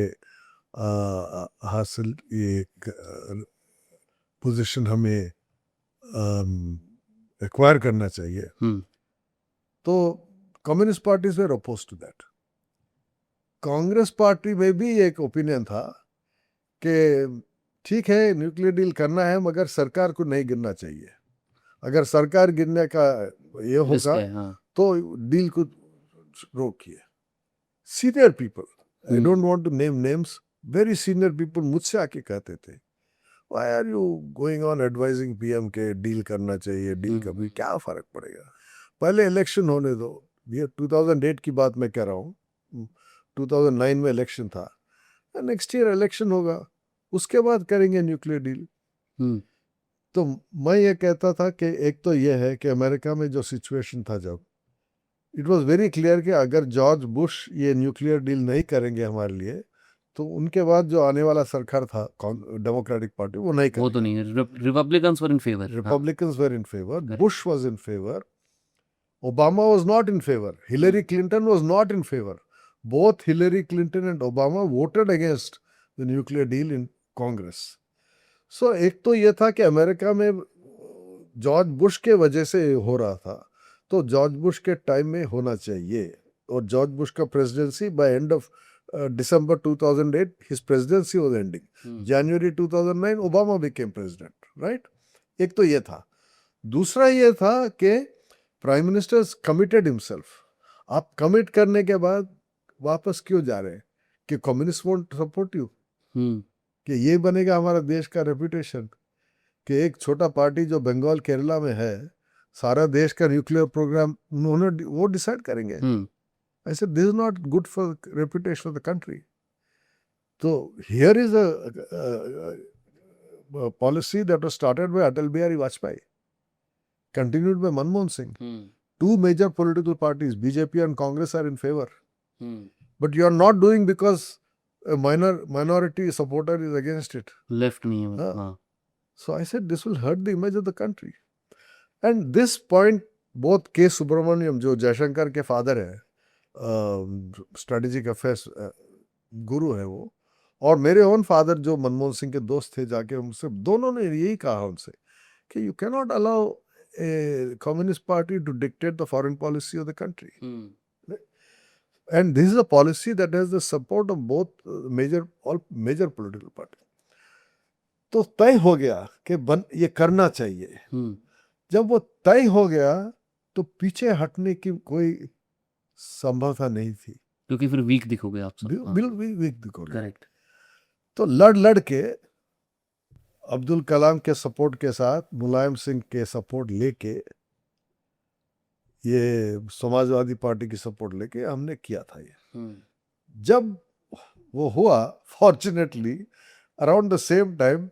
हासिल ये पोजीशन हमें एक्वायर करना चाहिए. तो communist parties were opposed to that. Congress party में भी एक ओपिनियन था कि ठीक है न्यूक्लियर डील करना है मगर सरकार को नहीं गिरना चाहिए. अगर सरकार गिरने का ये होगा तो डील को रोकिए. Senior people, I don't want to name names, very senior people मुझसे आके कहते थे, why are you going on advising PM के डील करना चाहिए, डील का भी क्या फर्क पड़ेगा, पहले इलेक्शन होने दो. ये 2008 की बात मैं कह रहा हूँ. 2009 में इलेक्शन था, नेक्स्ट ईयर इलेक्शन होगा, उसके बाद करेंगे न्यूक्लियर डील. तो मैं ये कहता था कि एक तो ये है कि अमेरिका में जो सिचुएशन था, जब इट वाज वेरी क्लियर कि अगर जॉर्ज बुश ये न्यूक्लियर डील नहीं करेंगे हमारे लिए, तो उनके बाद जो आने वाला सरकार था डेमोक्रेटिक पार्टी, वो नहीं करेगी. वो तो नहीं, Republicans were in favour. Republicans were in favour, Bush was in favour, Obama was not in favour, Hillary Clinton was not in favour. Both Hillary Clinton and Obama voted against the nuclear deal in Congress. So एक तो ये था कि America में George Bush के वजह से हो रहा था, तो जॉर्ज बुश के टाइम में होना चाहिए. और जॉर्ज बुश का presidency by end of December 2008, his presidency was ending. January 2009, Obama became president, right? एक तो ये था. दूसरा ये था कि प्राइम मिनिस्टर कमिटेड हिमसेल्फ. आप कमिट करने के बाद वापस क्यों जा रहे हैं? कि कम्युनिस्ट वोंट सपोर्ट यू, कि ये बनेगा हमारा देश का रेपुटेशन कि एक छोटा पार्टी जो बंगाल केरला में है, सारा देश का न्यूक्लियर प्रोग्राम उन्होंने वो डिसाइड करेंगे. I said, this is not good for the reputation of the country. So here is a policy that was started by Atal Bihari Vajpayee, continued by Manmohan Singh. Two major political parties, BJP and Congress, are in favor. But you are not doing because a minority supporter is against it. Left नहीं. So I said, this will hurt the image of the country. And this point, both K. Subramaniam, जो जयशंकर के father है, strategic affairs गुरु है वो, और मेरे own father जो मनमोहन सिंह के दोस्त थे, जाके उनसे दोनों ने यही कहा उनसे कि you can not allow a communist party to dictate the foreign policy of the country. And this is a policy that has the support of both all major political party. तो तय हो गया कि ये करना चाहिए। जब वो तय हो गया तो पीछे हटने की कोई संभवता नहीं थी, क्योंकि फिर वीक दिखोगे आप सब। बिल्कुल वीक दिखोगे। करेक्ट। तो लड़ के अब्दुल कलाम के सपोर्ट के साथ, मुलायम सिंह के सपोर्ट लेके, ये समाजवादी पार्टी की सपोर्ट लेके हमने किया था ये। जब वो हुआ, fortunately around the same time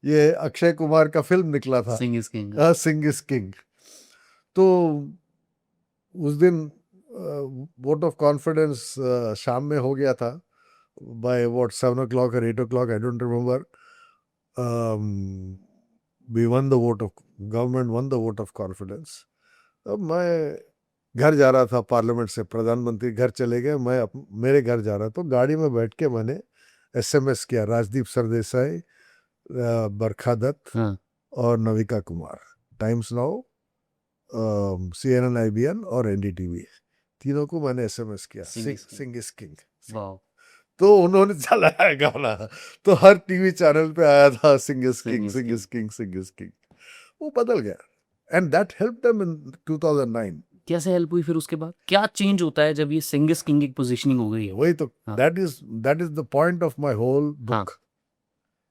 ये अक्षय कुमार का फिल्म निकला था, Singh is king. Singh is king. तो उस दिन वोट ऑफ कॉन्फिडेंस शाम में हो गया था, by what 7 o'clock or 8 o'clock, I don't remember. We won the vote of, government won the vote of confidence. अब मैं घर जा रहा था पार्लियामेंट से, प्रधानमंत्री घर चले गए, मैं मेरे घर जा रहा, तो गाड़ी में बैठ के मैंने SMS किया, राजदीप सरदेसाई, बरखा दत्त और Navika Kumar, times now, CNN IBN और NDTV, तीनों को मैंने SMS किया, सिंग इज किंग। तो उन्होंने चलाया गाना, तो हर टीवी चैनल पे आया था Singh is king, Singh is king, Singh is king. वो बदल गया, and that helped them in 2009। कैसे हेल्प हुई फिर उसके बाद? क्या चेंज होता है जब ये सिंग इज किंग की पोजीशनिंग हो गई है? वही तो, that is the point of my whole book.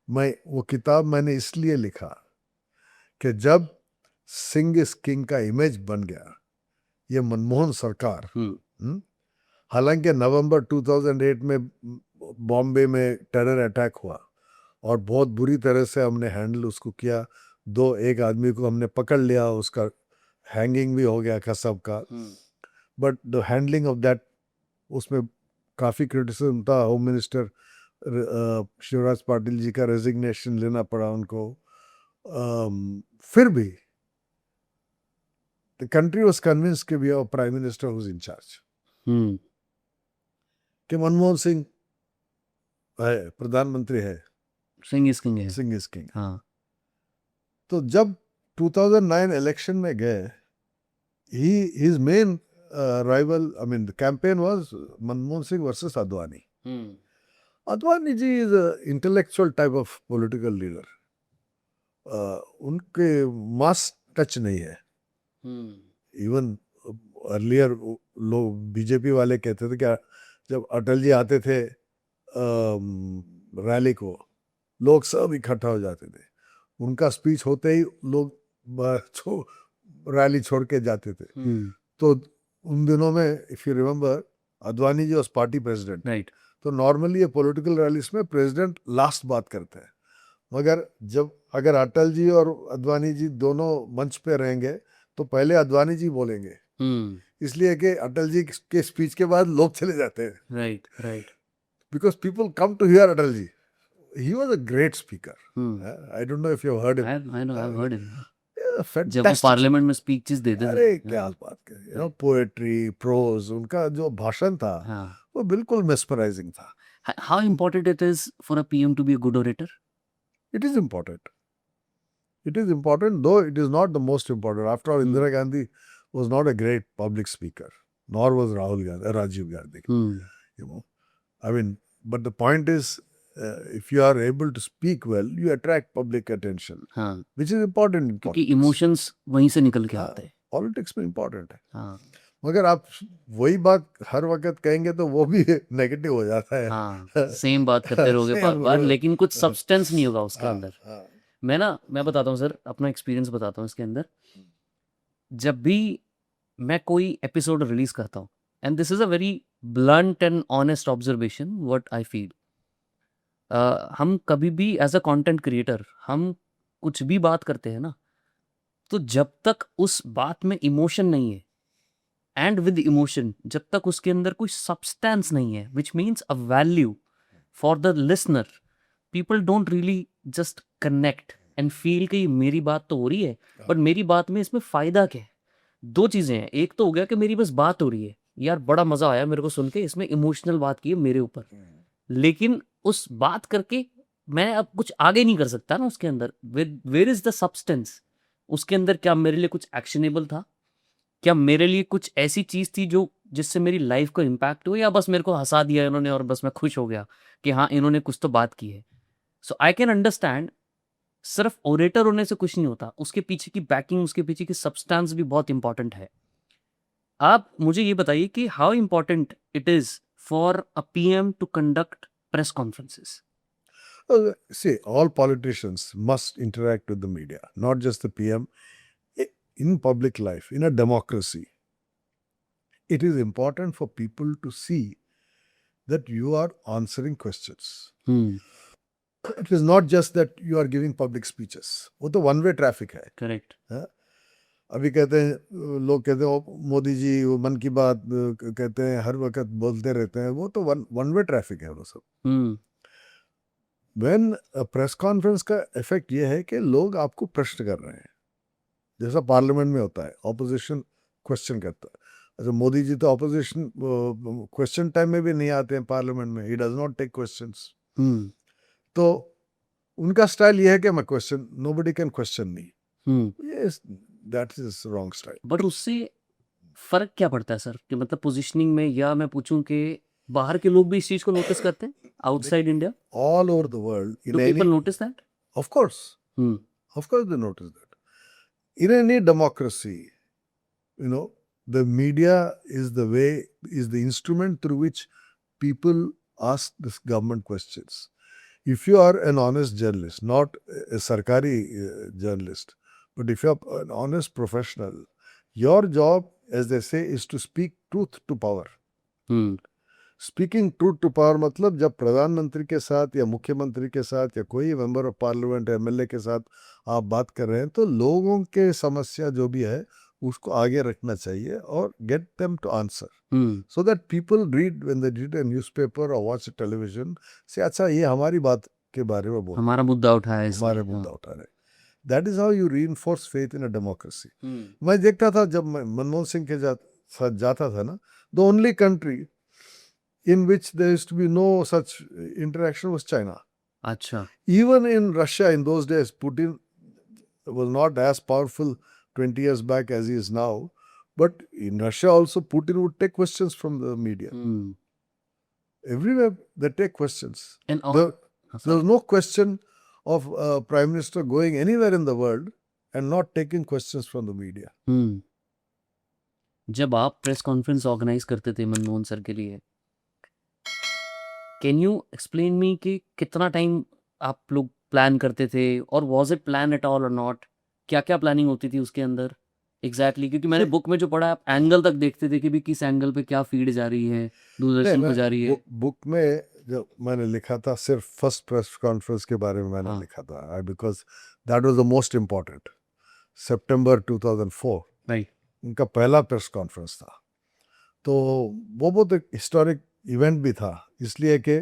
मैं वो किताब मैंने इसलिए लिखा कि जब सिंग इज किंग का इमेज बन गया, ये मनमोहन सरकार, हालांकि नवंबर 2008 में बॉम्बे में टेरर अटैक हुआ और बहुत बुरी तरह से हमने हैंडल उसको किया, एक आदमी को हमने पकड़ लिया, उसका हैंगिंग भी हो गया कसब का, but the handling of that, उसमें काफ़ी क्रिटिसिज्म था। होम मिनिस्टर शिवराज पाटिल जी का रेजिग्नेशन लेना पड़ा उनको। फिर भी द कंट्री वाज कन्विंस्ड कि we have a prime minister who is in charge, कि मनमोहन सिंह है, प्रधानमंत्री है, सिंग इज किंग है, सिंग इज किंग। हाँ। तो जब 2009 इलेक्शन में गए, his main rival, I mean, the campaign was Manmohan Singh versus Advani. Advani ji is an intellectual type of political leader. उनके मास टच नहीं है। इवन अर्लियर लोग बीजेपी वाले कहते थे कि जब अटल जी आते थे रैली को, लोग सब इकट्ठा हो जाते थे, उनका स्पीच होते ही लोग रैली छोड़ के जाते थे। तो उन दिनों में, if you remember, Advani ji was party president, right. तो नॉर्मली ये पॉलिटिकल रैलीज में प्रेसिडेंट लास्ट बात करते हैं, मगर अगर अटल जी और अद्वानी जी दोनों मंच पे रहेंगे तो पहले अद्वानी जी बोलेंगे, इसलिए कि अटल जी के स्पीच के बाद लोग चले जाते हैं। Right, right. Because people come to hear Atal ji. He was a great speaker. I don't know if you heard him. I know, I have heard him. जब वो फैंटास्टिक, पार्लियामेंट में स्पीचेस देते थे, अरे क्या बात कर, यू नो, पोएट्री, प्रोज, उनका जो भाषण था वो बिल्कुल मेस्मराइजिंग था। How important it is for a PM to be a good orator? It is important. It is important, though it is not the most important. After all, Indira Gandhi was not a great public speaker, nor was Rajiv Gandhi. You know, I mean, but the point is, if you are able to speak well, you attract public attention, which is important in क्योंकि politics. Emotions वहीं से निकल के आते हैं। Politics में important है। मगर आप वही बात हर वक्त कहेंगे तो वो भी नेगेटिव हो जाता है। सेम बात करते रहोगे बार-बार, लेकिन कुछ सब्सटेंस नहीं होगा उसके अंदर। मैं बताता हूँ सर, अपना एक्सपीरियंस बताता हूँ इसके अंदर। जब भी मैं कोई एपिसोड रिलीज करता हूँ, and this is a very blunt and honest observation what I feel, हम कभी भी एज अ कंटेंट क्रिएटर हम कुछ भी बात करते हैं ना, तो जब तक उस बात में इमोशन नहीं है, एंड विद इमोशन, जब तक उसके अंदर कोई सब्सटेंस नहीं है, which means a value for the listener, people don't really just connect and feel कि मेरी बात तो हो रही है, बट मेरी बात में इसमें फ़ायदा क्या है? दो चीज़ें हैं, एक तो हो गया कि मेरी बस बात हो रही है, यार बड़ा मज़ा आया मेरे को सुन के, इसमें इमोशनल बात की है मेरे ऊपर, लेकिन उस बात करके मैं अब कुछ आगे नहीं कर सकता ना उसके अंदर। Where is the substance? उसके अंदर क्या मेरे लिए कुछ एक्शनेबल था? क्या मेरे लिए कुछ ऐसी चीज़ थी जो जिससे मेरी लाइफ को इम्पैक्ट हुआ, या बस मेरे को हंसा दिया इन्होंने और बस मैं खुश हो गया कि हाँ इन्होंने कुछ तो बात की है? सो आई कैन अंडरस्टैंड सिर्फ ओरेटर होने से कुछ नहीं होता, उसके पीछे की बैकिंग, उसके पीछे की सब्सटेंस भी बहुत इंपॉर्टेंट है। आप मुझे ये बताइए कि how important it is for a PM to conduct press conferences. See, all politicians must interact with the media, not just the PM. In public life, in a democracy, it is important for people to see that you are answering questions. It is not just that you are giving public speeches. वो तो one way traffic है। Correct. हाँ? अभी कहते हैं, लोग कहते हैं, "ओ, मोदी जी वो मन की बात कहते हैं, हर वक्त बोलते रहते हैं", वो तो वन वे ट्रैफिक है वो सब। व्हेन प्रेस कॉन्फ्रेंस का इफेक्ट ये है कि लोग आपको प्रश्न कर रहे हैं, जैसा पार्लियामेंट में होता है, ऑपोजिशन क्वेश्चन करता है। अच्छा, मोदी जी तो ऑपोजिशन क्वेश्चन टाइम में भी नहीं आते हैं पार्लियामेंट में, he does not take questions. तो उनका स्टाइल ये है कि मैं question, nobody can question me. Yes, that is wrong style. But उससे फर्क क्या पड़ता है सर, कि मतलब पोजीशनिंग में, या मैं पूछूं कि बाहर के लोग भी इस चीज को नोटिस करते हैं outside India? All over the world, do people notice that? of course, they notice that. In any democracy, the media is the instrument through which people ask this government questions. If you are an honest journalist, not a sarkari journalist, but if you are an honest professional, your job, as they say, is to speak truth to power. Speaking truth to power मतलब जब प्रधानमंत्री के साथ या मुख्यमंत्री के साथ या कोई मेंबर ऑफ पार्लियामेंट एमएलए के साथ आप बात कर रहे हैं, तो लोगों के समस्या जो भी है उसको आगे रखना चाहिए और get them to answer, so that people read, when they read a newspaper और वॉच टेलीविजन, से अच्छा ये हमारी बात के बारे में बोल, हमारा मुद्दा उठाया, हमारे मुद्दा उठा रहे। That is how you reinforce faith in a democracy. मैं देखता था जब मैं मनमोहन सिंह के साथ जाता था ना, the only country in which there used to be no such interaction was China. अच्छा। Even in Russia in those days, Putin was not as powerful 20 years back as he is now. But in Russia also, Putin would take questions from the media. Everywhere they take questions. And there was no question of a prime minister going anywhere in the world and not taking questions from the media. जब आप press conference organise करते थे Manmohan sir के लिए, can you explain me कि कितना time आप लोग प्लान करते थे, और was it plan at all और नॉट? क्या क्या प्लानिंग होती थी उसके अंदर एग्जैक्टली? क्योंकि मैंने बुक में जो पढ़ा, आप एंगल तक देखते थे कि भी किस एंगल पे क्या फीड जा रही है, दूरदर्शन को जा रही है। बुक में जब मैंने लिखा था, सिर्फ फर्स्ट प्रेस कॉन्फ्रेंस के बारे में मैंने लिखा था, because that was the most important. September 2004 right, उनका पहला प्रेस कॉन्फ्रेंस था, तो वो बहुत एक हिस्टोरिक इवेंट भी था, इसलिए कि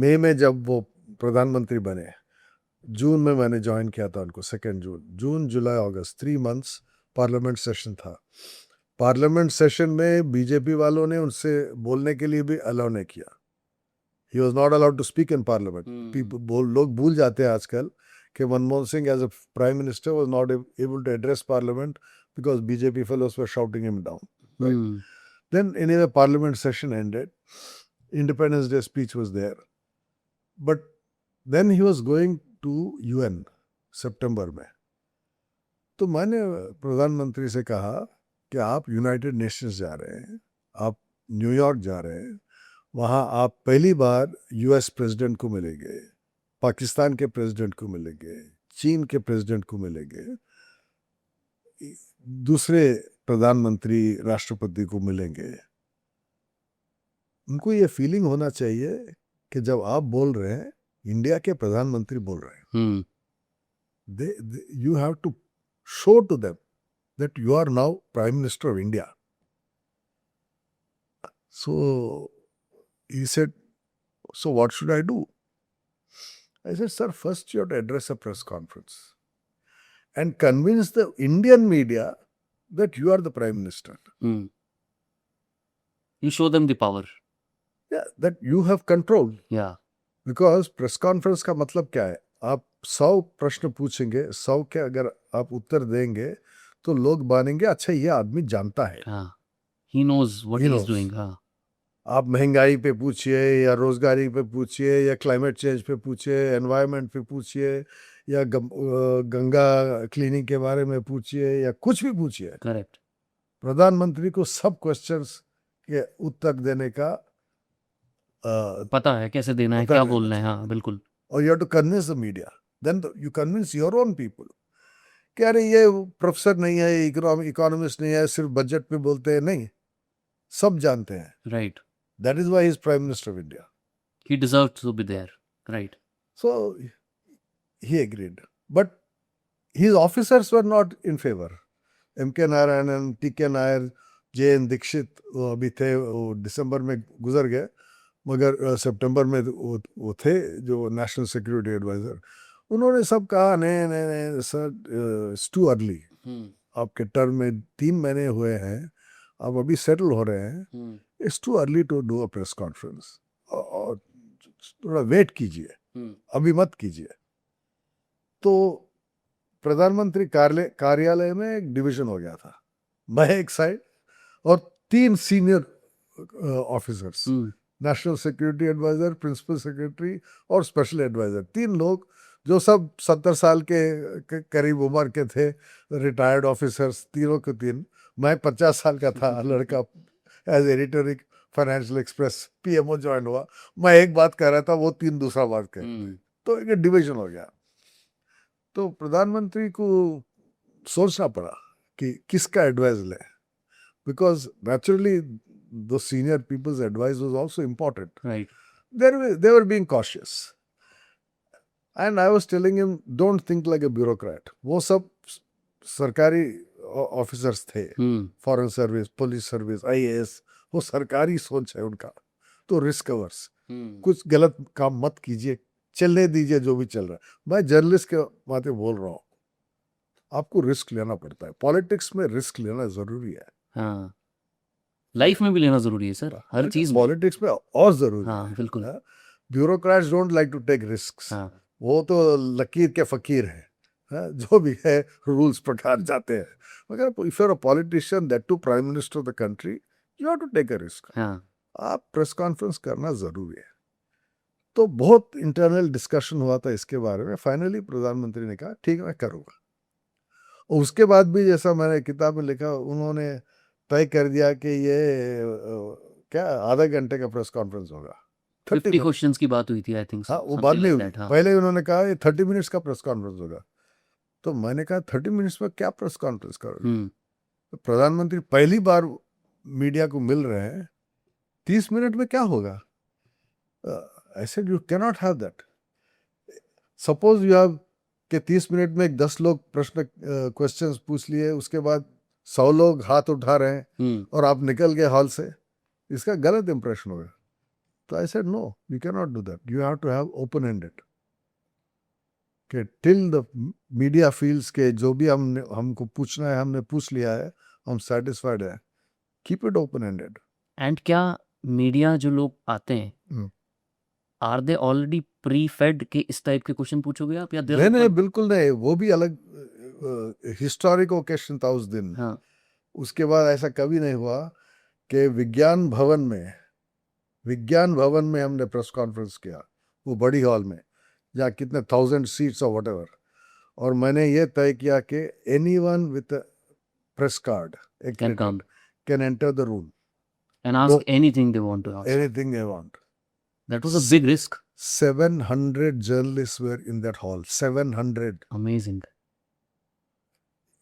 मई में जब वो प्रधानमंत्री बने, जून में मैंने ज्वाइन किया था उनको, 2 जून, जुलाई, अगस्त, 3 मंथ्स पार्लियामेंट सेशन था। पार्लियामेंट सेशन में बीजेपी वालों ने उनसे बोलने के लिए भी अलाउ नहीं किया। He was not allowed to speak in parliament. लोग भूल जाते हैं आजकल कि Manmohan Singh as a prime minister was not able to address parliament because BJP fellows were shouting him down. Then anyway, parliament session ended. Independence Day speech was there. But then he was going to UN सितंबर में। तो मैंने प्रधानमंत्री से कहा कि आप United Nations जा रहे हैं, आप न्यूयॉर्क जा रहे हैं, वहाँ आप पहली बार यूएस प्रेसिडेंट को मिलेंगे, पाकिस्तान के प्रेसिडेंट को मिलेंगे, चीन के प्रेसिडेंट को मिलेंगे, दूसरे प्रधानमंत्री, राष्ट्रपति को मिलेंगे। उनको ये फीलिंग होना चाहिए कि जब आप बोल रहे हैं, इंडिया के प्रधानमंत्री बोल रहे हैं। You have to show to them that you are now Prime Minister of India. So he said, so what should I do? I said, sir, first you have to address a press conference and convince the Indian media that you are the Prime Minister. You show them the power. Yeah, that you have control. Yeah. Because press conference का मतलब क्या है? आप 100 प्रश्न पूछेंगे, 100 के अगर आप उत्तर देंगे तो लोग मानेंगे, अच्छा ये आदमी जानता है। He knows what he is doing. आप महंगाई पे पूछिए या रोजगारी पे पूछिए या क्लाइमेट चेंज पे पूछिए, एनवायरनमेंट पे पूछिए या गंगा क्लीनिंग के बारे में पूछिए या कुछ भी पूछिए, करेक्ट, प्रधानमंत्री को सब क्वेश्चंस के उत्तर देने का पता है कैसे देना है, पता क्या रहना बोलना है, चाहिए। हाँ बिल्कुल। और you have to convince the media, then you convince your own people कि अरे ये प्रोफेसर नहीं है, इकोनॉमिस्ट नहीं है, सिर्फ बजट पे बोलते हैं, नहीं, सब जानते हैं। Right, that is why he is prime minister of India. He deserve to be there, right. So he agreed, but his officers were not in favor. M.K. Narayanan, T.K. Nair, J.N. Dixit वो अभी थे, वो दिसंबर में गुजर गए, मगर सितंबर में वो थे जो नेशनल सिक्योरिटी एडवाइजर। उन्होंने सब कहा नहीं नहीं नहीं सर, इट्स टू अर्ली, आपके टर्म में 3 महीने हुए हैं, आप अभी सेटल हो रहे हैं, it's too early to do a press conference, और थोड़ा वेट कीजिए, अभी मत कीजिए। तो प्रधानमंत्री कार्यालय में एक डिवीजन हो गया था, मैं एक साइड और 3 senior officers, national security adviser, principal secretary और स्पेशल एडवाइजर, 3 लोग जो सब 70 साल के करीब उम्र के थे, रिटायर्ड ऑफिसर्स, तीनों के तीन। मैं 50 साल का था लड़का, as editor Financial Express, PMO join हुआ, मैं एक बात कह रहा था, वो 3 दूसरा बात कह, तो एक डिवीजन हो गया। तो प्रधानमंत्री को सोचना पड़ा कि किसका एडवाइस ले, because naturally the senior people's advice was also important, right, they were being cautious, and I was telling him don't think like a bureaucrat. वो सब सरकारी ऑफिसर्स थे, foreign service, police service, IAS, वो सरकारी सोच है उनका, तो रिस्क अवर्स, कुछ गलत काम मत कीजिए, चलने दीजिए जो भी चल रहा है। मैं जर्नलिस्ट के बातें बोल रहा हूँ, आपको रिस्क लेना पड़ता है, पॉलिटिक्स में रिस्क लेना जरूरी है, हाँ लाइफ में भी लेना जरूरी है सर, हर चीज में। पॉलिटिक्स में और जरूरी हाँ है। बिल्कुल। Bureaucrats don't like to take risks, हाँ वो तो लकीर के फकीर हैं, जो भी है रूल्स प्रकार जाते हैं, मगर if you are a politician, that too prime minister of the country, you have to take a risk. हाँ आप प्रेस कॉन्फ्रेंस करना जरूरी है। तो बहुत इंटरनल डिस्कशन हुआ था इसके बारे में, फाइनली प्रधानमंत्री ने कहा ठीक है मैं करूँगा। और उसके बाद भी जैसा मैंने किताब में लिखा, उन्होंने तय कर दिया कि ये क्या आधा घंटे का प्रेस कॉन्फ्रेंस होगा, 50 क्वेश्चंस की बात हुई थी आई थिंक, हाँ वो बाद में हुई, पहले उन्होंने कहा ये 30 मिनट्स का प्रेस कॉन्फ्रेंस होगा। तो मैंने कहा 30 मिनट्स में क्या प्रेस कॉन्फ्रेंस करोगे? तो प्रधानमंत्री पहली बार मीडिया को मिल रहे हैं, 30 मिनट में क्या होगा? I said you can not have that. Suppose you have कि 30 मिनट में 10 लोग प्रश्न क्वेश्चंस पूछ लिए, उसके बाद 100 लोग हाथ उठा रहे हैं और आप निकल गए हॉल से, इसका गलत इंप्रेशन होगा। तो I said no, you can not do that, you have to have open ended, कि टिल द मीडिया फील्स के जो भी हमको पूछना है हमने पूछ लिया है, हम सेटिस्फाइड है, keep it open ended. And क्या मीडिया जो लोग आते हैं, are they already pre fed के इस टाइप के क्वेश्चन पूछोगे आप, या नहीं बिल्कुल नहीं, वो भी अलग हिस्टोरिक ओकेशन था उस दिन। हाँ उसके बाद ऐसा कभी नहीं हुआ कि विज्ञान भवन में हमने प्रेस कॉन्फ्रेंस किया, वो बड़ी हॉल में जहाँ कितने 1000 सीट्स और व्हाटएवर, और मैंने ये तय किया कि anyone with press card can enter the room and ask anything they want to ask. anything they want. That was a big risk. 700 journalists were in that hall, 700. Amazing.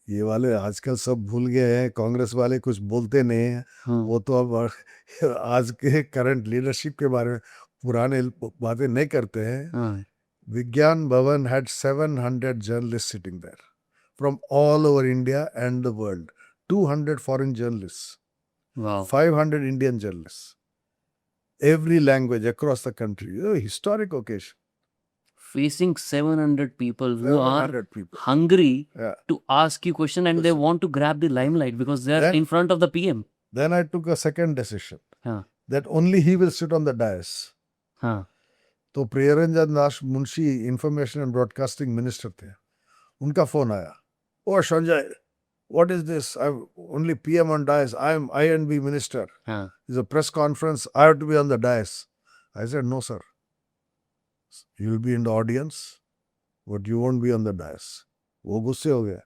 ये वाले आजकल सब भूल गए हैं, कांग्रेस वाले कुछ बोलते नहीं हैं, वो तो अब आज के करंट लीडरशिप के बारे में पुराने बातें नहीं करते हैं। विज्ञान भवन had 700 journalists sitting there from all over India and the world, 200 foreign journalists, wow, 500 Indian journalists, every language across the country. A historic occasion. Facing 700 people who 700 are people. hungry Yeah. to ask you question, and they want to grab the limelight because they are Then- in front of the PM. Then I took a second decision हाँ that only he will sit on the dais. हाँ तो Priyaranjan Das Munshi information and broadcasting minister थे, उनका phone आया, ओ Sanjay what is this? I'm only PM on dais. I'm I&B minister. हाँ It's a press conference. I have to be on the dais. I said, no, sir. You'll be in the audience, but you won't be on the dais. वो गुस्से हो गया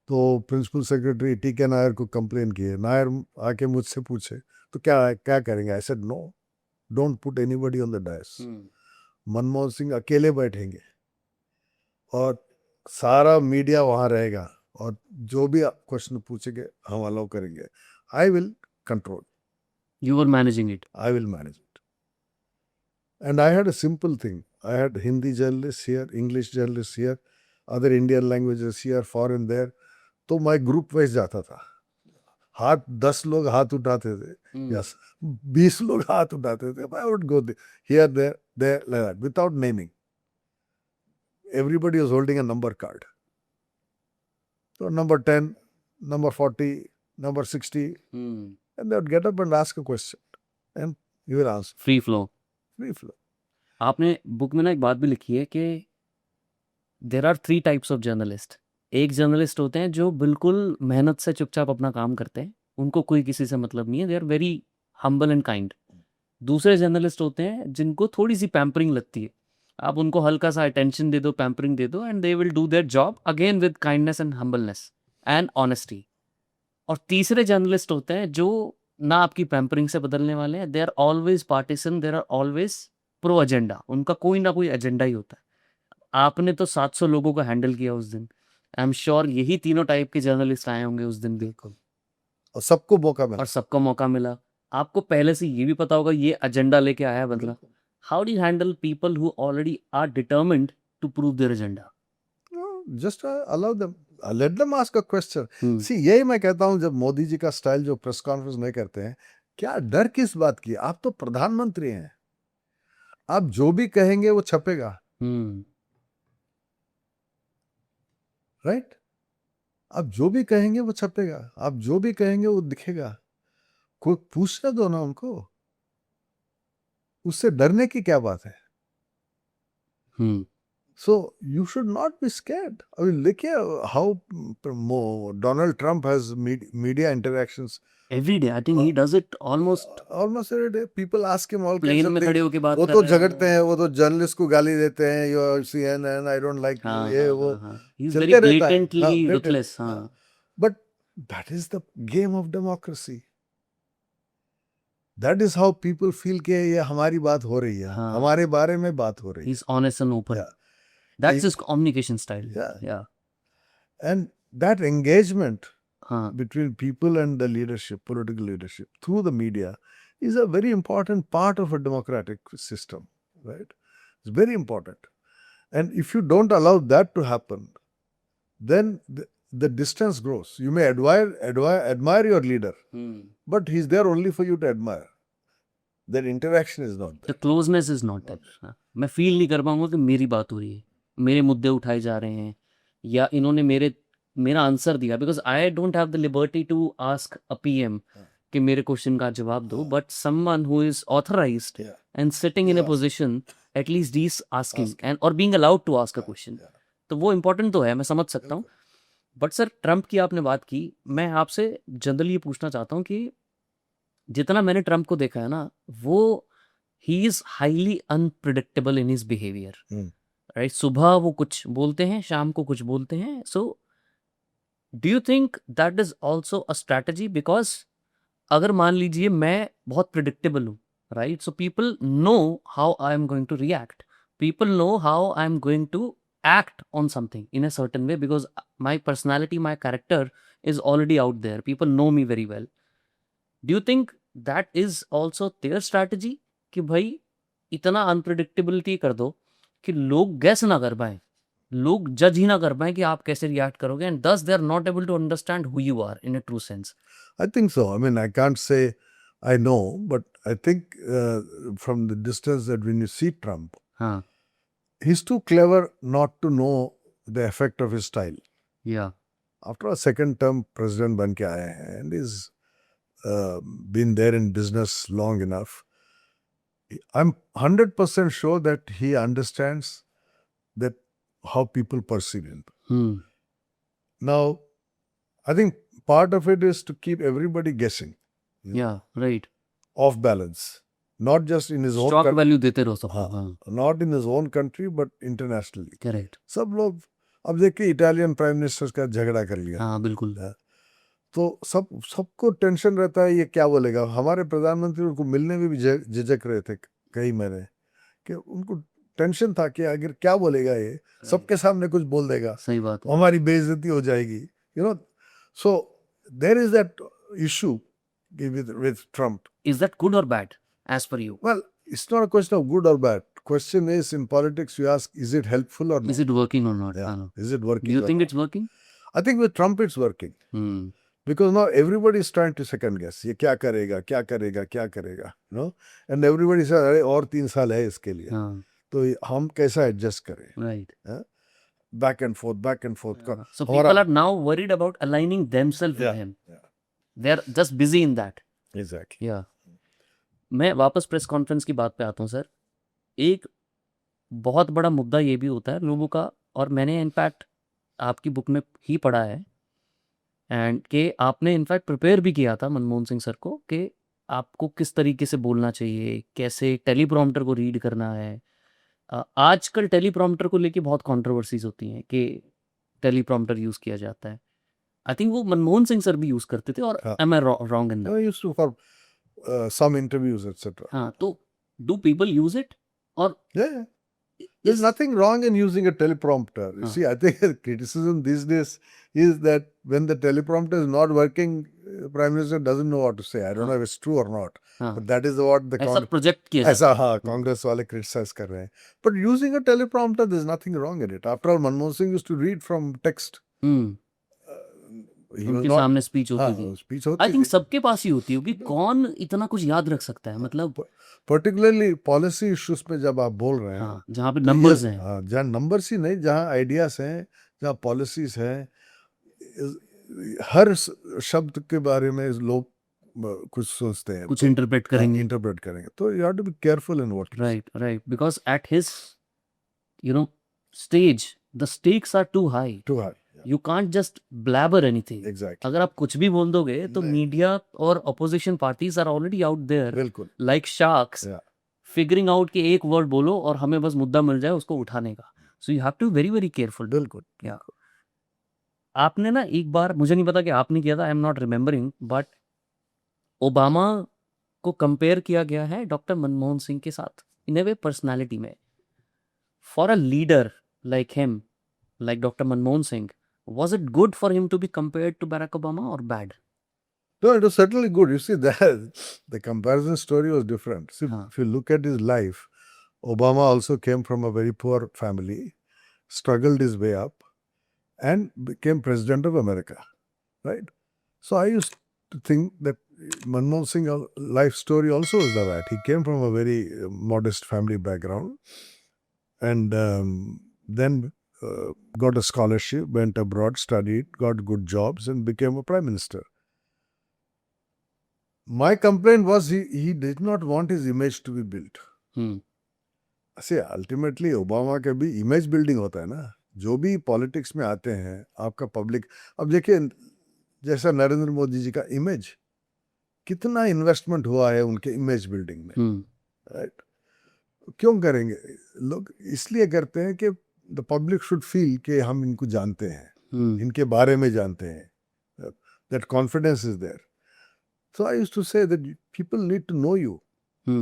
तो principal secretary टीके नायर को complain किए. नायर आके मुझसे पूछे तो क्या करेंगे? I said no, don't put anybody on the dais. Manmohan Singh अकेले बैठेंगे और सारा मीडिया वहां रहेगा और जो भी आप क्वेश्चन पूछेंगे हम अलाउ करेंगे. I will control, You were managing it. I will manage it. And I had a simple thing. I had Hindi journalists here, English journalists here, other Indian languages here, foreign there. तो my group wise जाता था. हाथ 10 लोग हाथ उठाते थे, yes, 20 लोग हाथ उठाते थे. I would go here, there, like that, without naming. Everybody was holding a number card. So number 10, number 40, number 60, and they would get up and ask a question, and you will answer. Free flow. Free flow. आपने book में ना एक बात भी लिखी है कि there are 3 types of journalist. एक जर्नलिस्ट होते हैं जो बिल्कुल मेहनत से चुपचाप अपना काम करते हैं, उनको कोई किसी से मतलब नहीं है, they are very humble and kind. दूसरे जर्नलिस्ट होते हैं जिनको थोड़ी सी पैम्परिंग लगती है, आप उनको हल्का सा अटेंशन दे दो, पैम्परिंग दे दो, and they will do their job again with kindness and humbleness and honesty. और तीसरे जर्नलिस्ट होते हैं जो ना आपकी पैम्परिंग से बदलने वाले हैं, they are always partisan, they are always pro agenda, उनका कोई ना कोई एजेंडा ही होता है. आपने तो 700 लोगों को हैंडल किया उस दिन. आई एम श्योर यही तीनों टाइप के जर्नलिस्ट आए होंगे उस दिन भी, और सबको मौका मिला. और सबको मौका मिला. आपको पहले से ये भी पता होगा ये एजेंडा लेके आया बंदा. How do you handle people who already are determined to prove their agenda? Just allow them, let them ask a question. See यही मैं कहता हूँ, जब मोदी जी का स्टाइल जो प्रेस कॉन्फ्रेंस में करते हैं, क्या डर किस बात की? आप तो प्रधानमंत्री हैं, आप जो भी कहेंगे वो छपेगा, राइट? आप जो भी कहेंगे वो छपेगा, आप जो भी कहेंगे वो दिखेगा. कोई पूछने दो ना उनको, उससे डरने की क्या बात है? So you should not be scared. I mean, look here how Donald Trump has media interactions every day. I think he does it almost every day. People ask him all kinds plain of में things. खड़े होके बात वो कर तो रहे हैं. झगड़ते हैं, वो तो जर्नलिस्ट को गाली देते हैं, your CNN, I don't like हाँ, ये हाँ, वो हाँ, हाँ. He's चलते very रहता है. blatantly हाँ, blatant. ruthless. हाँ. But that is the game of democracy. That is how people feel कि ये हमारी बात हो रही है, हाँ. हमारे बारे में बात हो रही है. He's honest and open. Yeah. That's his communication style. Yeah. And that engagement हाँ. between people and the leadership, political leadership, through the media is a very important part of a democratic system, right? It's very important. And if you don't allow that to happen, then the distance grows. You may admire your leader, but he's there only for you to admire. That interaction is not there. The closeness is not there. हाँ. मैं feel नहीं कर पाऊंगा कि मेरी बात हो रही है, मेरे मुद्दे उठाए जा रहे हैं, या इन्होंने मेरा आंसर दिया. Because I don't have the liberty to ask a PM कि मेरे क्वेश्चन का जवाब दो, but someone who is authorised and sitting in a position, at least he is asking and और being allowed to ask a question. तो वो important तो है, मैं समझ सकता हूँ. बट सर, ट्रम्प की आपने बात की, मैं आपसे जनरली ये पूछना चाहता हूँ कि जितना मैंने ट्रम्प को देखा है ना, वो he is highly unpredictable in his behaviour, right? सुबह वो कुछ बोलते हैं, शाम को कुछ बोलते हैं. So do you think that is also a strategy? Because अगर मान लीजिए मैं बहुत प्रिडिक्टेबल हूँ, right? So people know how I am going to react, people know how I am going to act on something in a certain way, because my personality, my character is already out there, people know me very well. Do you think that is also their strategy कि भाई इतना unpredictability कर दो कि लोग gas ना कर पाए, लोग जज ही ना कर पाए कि आप कैसे रिएक्ट करोगे, and thus they are not able to understand who you are in a true sense? I think so. I mean, I can't say I know, but I think from the distance that when you see Trump, हाँ. he's too clever not to know the effect of his style. Yeah. After a second term president ban ke aaya hai, and he's been there in business long enough, I'm 100% sure that he understands that how people perceive him. Now, I think part of it is to keep everybody guessing, या right, off balance, not just in his own stock country, value देते रहो सबको. हाँ, हाँ not in his own country but internationally. Correct. सब लोग अब देखिए इटालियन प्राइम मिनिस्टर का झगड़ा कर लिया, हाँ बिल्कुल. तो सबको टेंशन रहता है ये क्या बोलेगा. हमारे प्रधानमंत्री उनको मिलने में भी झिझक रहे थे कई महीने, कि उनको टेंशन था कि अगर क्या बोलेगा ये, सबके सामने कुछ बोल देगा, सही बात है. हमारी बेइज्जती हो जाएगी, you know. So there is that issue with Trump. Is that good or bad as per you? Well, it's not a question of good or bad. Question is, in politics you ask, is it helpful or not? Is it working or not? Yeah. I know. Is it working? Do you or think not? it's working? I think with Trump it's working. Because now everybody is trying to second guess. ये क्या करेगा, क्या करेगा, क्या करेगा, you know? And everybody says, अरे और 3 साल है इसके लिए, हाँ तो हम कैसा एडजस्ट करें? right. Back and forth, back and forth. So हमारा- people are now worried about aligning themselves with Yeah, him. yeah. They're just busy in that. Exactly. Yeah. मैं वापस प्रेस कॉन्फ्रेंस की बात पे आता हूँ सर. एक बहुत बड़ा मुद्दा ये भी होता है लोगों का, और मैंने इनफैक्ट आपकी बुक में ही पढ़ा है, एंड कि आपने इनफैक्ट प्रिपेयर भी किया था मनमोहन सिंह सर को कि आपको किस तरीके से बोलना चाहिए, कैसे टेलीप्रॉम्प्टर को रीड करना है. आजकल टेलीप्रॉम्प्टर को लेके बहुत कंट्रोवर्सीज होती हैं कि टेलीप्रॉम्प्टर यूज़ किया जाता है. आई थिंक वो मनमोहन सिंह सर भी यूज़ करते थे, और हाँ. Am I wrong in that? I used to for some interviews, etc. हाँ, तो डू पीपल यूज इट? और Yeah. There's nothing wrong in using a teleprompter. You Huh. see, I think the criticism these days is that when the teleprompter is not working, Prime Minister doesn't know what to say. I don't know if it's true or not. हाँ, But that is what the ऐसा project किया जाता ऐसा हाँ कांग्रेस वाले criticize कर रहे हैं. But using a teleprompter, there's nothing wrong in it. After all, Manmohan Singh used to read from text. है. He was उनके not. सामने स्पीच होती हाँ, थी. speech आई होती थिंक थी. सबके पास ही होती होगी. कौन इतना कुछ याद रख सकता है, मतलब Particularly policy issues में जब आप बोल रहे हैं, हाँ, जहाँ पे तो नंबर्स ये- हैं. हाँ, जहाँ नंबर्स ही नहीं, जहाँ आइडियाज हैं, जहाँ पॉलिसीज हैं, हर शब्द के बारे में लोग कुछ सोचते हैं, कुछ इंटरप्रेट करेंगे. इंटरप्रेट करेंगे, तो you have to be careful in what. Right, because at his stage the stakes are too high. Too high. You can't just blabber anything. Exactly. अगर आप कुछ भी बोल दोगे तो नहीं. मीडिया और opposition parties are already out there बिल्कुल. Like sharks, Yeah. Figuring out कि एक वर्ड बोलो और हमें बस मुद्दा मिल जाए उसको उठाने का. So you have to very very careful. बिल्कुल. आपने ना एक बार, मुझे नहीं पता कि आपने किया था, I am not remembering, but Obama को कंपेयर किया गया है डॉक्टर मनमोहन सिंह के साथ इन ए वे पर्सनालिटी में. For a leader like him, like doctor Manmohan Singh, was it good for him to be compared to Barack Obama or bad? No, it was certainly good. You see, that the comparison story was different. See, Huh. if you look at his life, Obama also came from a very poor family, struggled his way up, and became president of America, right? So I used to think that Manmohan Singh's life story also was that. He came from a very modest family background, and then got a scholarship, went abroad, studied, got good jobs, and became a prime minister. My complaint was he did not want his image to be built. See, ultimately Obama का भी image building होता है ना. जो भी politics में आते हैं, आपका पब्लिक, अब देखिए जैसा नरेंद्र मोदी जी का इमेज, कितना इन्वेस्टमेंट हुआ है उनके इमेज बिल्डिंग में, राइट? क्यों करेंगे लोग? इसलिए करते हैं कि द पब्लिक शुड फील कि हम इनको जानते हैं, इनके बारे में जानते हैं, that confidence is there. So I used to say that people need to know you.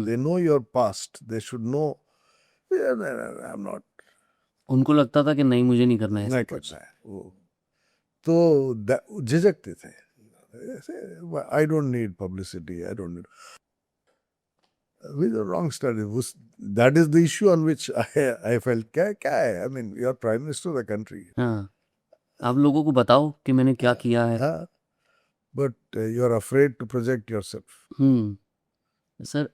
They know your past. They should know. I'm not. उनको लगता था कि नहीं, मुझे नहीं करना है नहीं ऐसा कुछ. करना है वो, तो झिझकते थे. I don't need publicity. I don't need. With the wrong study. That is the issue on which I felt. क्या है? I mean, you're prime minister of the country. हाँ, आप लोगों को बताओ कि मैंने क्या किया है. हाँ. But you're afraid to project yourself. Sir,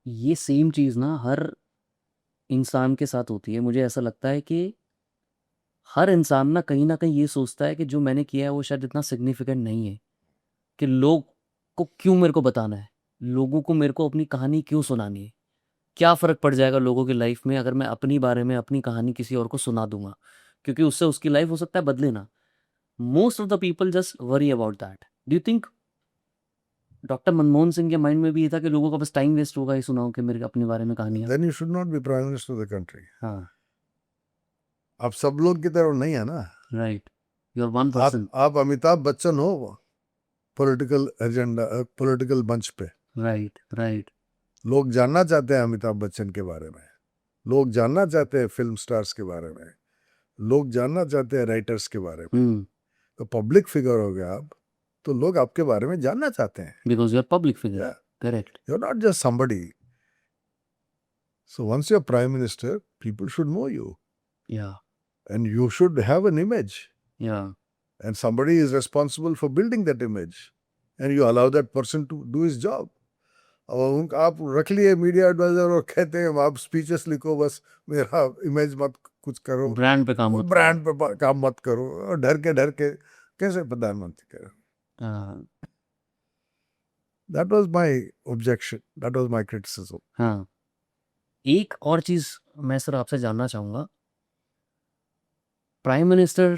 ये सेम चीज़ ना हर इंसान के साथ होती है. मुझे ऐसा लगता है कि हर इंसान ना कहीं ये सोचता है कि जो मैंने किया है वो शायद इतना सिग्निफिकेंट नहीं है, कि लोग को क्यों मेरे को बताना है, लोगों को मेरे को अपनी कहानी क्यों सुनानी है, क्या फ़र्क पड़ जाएगा लोगों की लाइफ में अगर मैं अपनी बारे में अपनी कहानी किसी और को सुना दूंगा, क्योंकि उससे उसकी लाइफ हो सकता है बदले ना. Most of the people just worry about that. Do you think doctor Manmohan Singh के माइंड में भी ये था कि लोगों का बस टाइम वेस्ट होगा ये सुनाओ कि मेरे अपने बारे में कहानियां? Then you should not be prime minister of the country. हाँ, आप सब लोग की तरह नहीं है ना. Right. You are one person. आप अमिताभ बच्चन हो पॉलिटिकल एजेंडा, पॉलिटिकल मंच पे. Right, right. लोग जानना चाहते हैं अमिताभ बच्चन के बारे में, लोग जानना चाहते हैं फिल्म स्टार्स के बारे में, लोग जानना चाहते हैं राइटर्स के बारे में. तो पब्लिक फिगर हो गया आप, तो लोग आपके बारे में जानना चाहते हैं. Because you are public figure. Yeah. Correct. You're not just somebody. So once you're prime minister, people should know you. या, And you should have an image. या. And somebody is responsible for building that image. And you allow that person to do his job. अब आप रख लिए media adviser और कहते हैं आप स्पीचेस लिखो, बस मेरा इमेज मत कुछ करो, ब्रांड पे काम होता ब्रांड पे काम मत करो, और डर के कैसे प्रधानमंत्री करो. है. That was my objection. That was my criticism. हाँ. एक और चीज मैं सर आपसे जानना चाहूंगा. प्राइम मिनिस्टर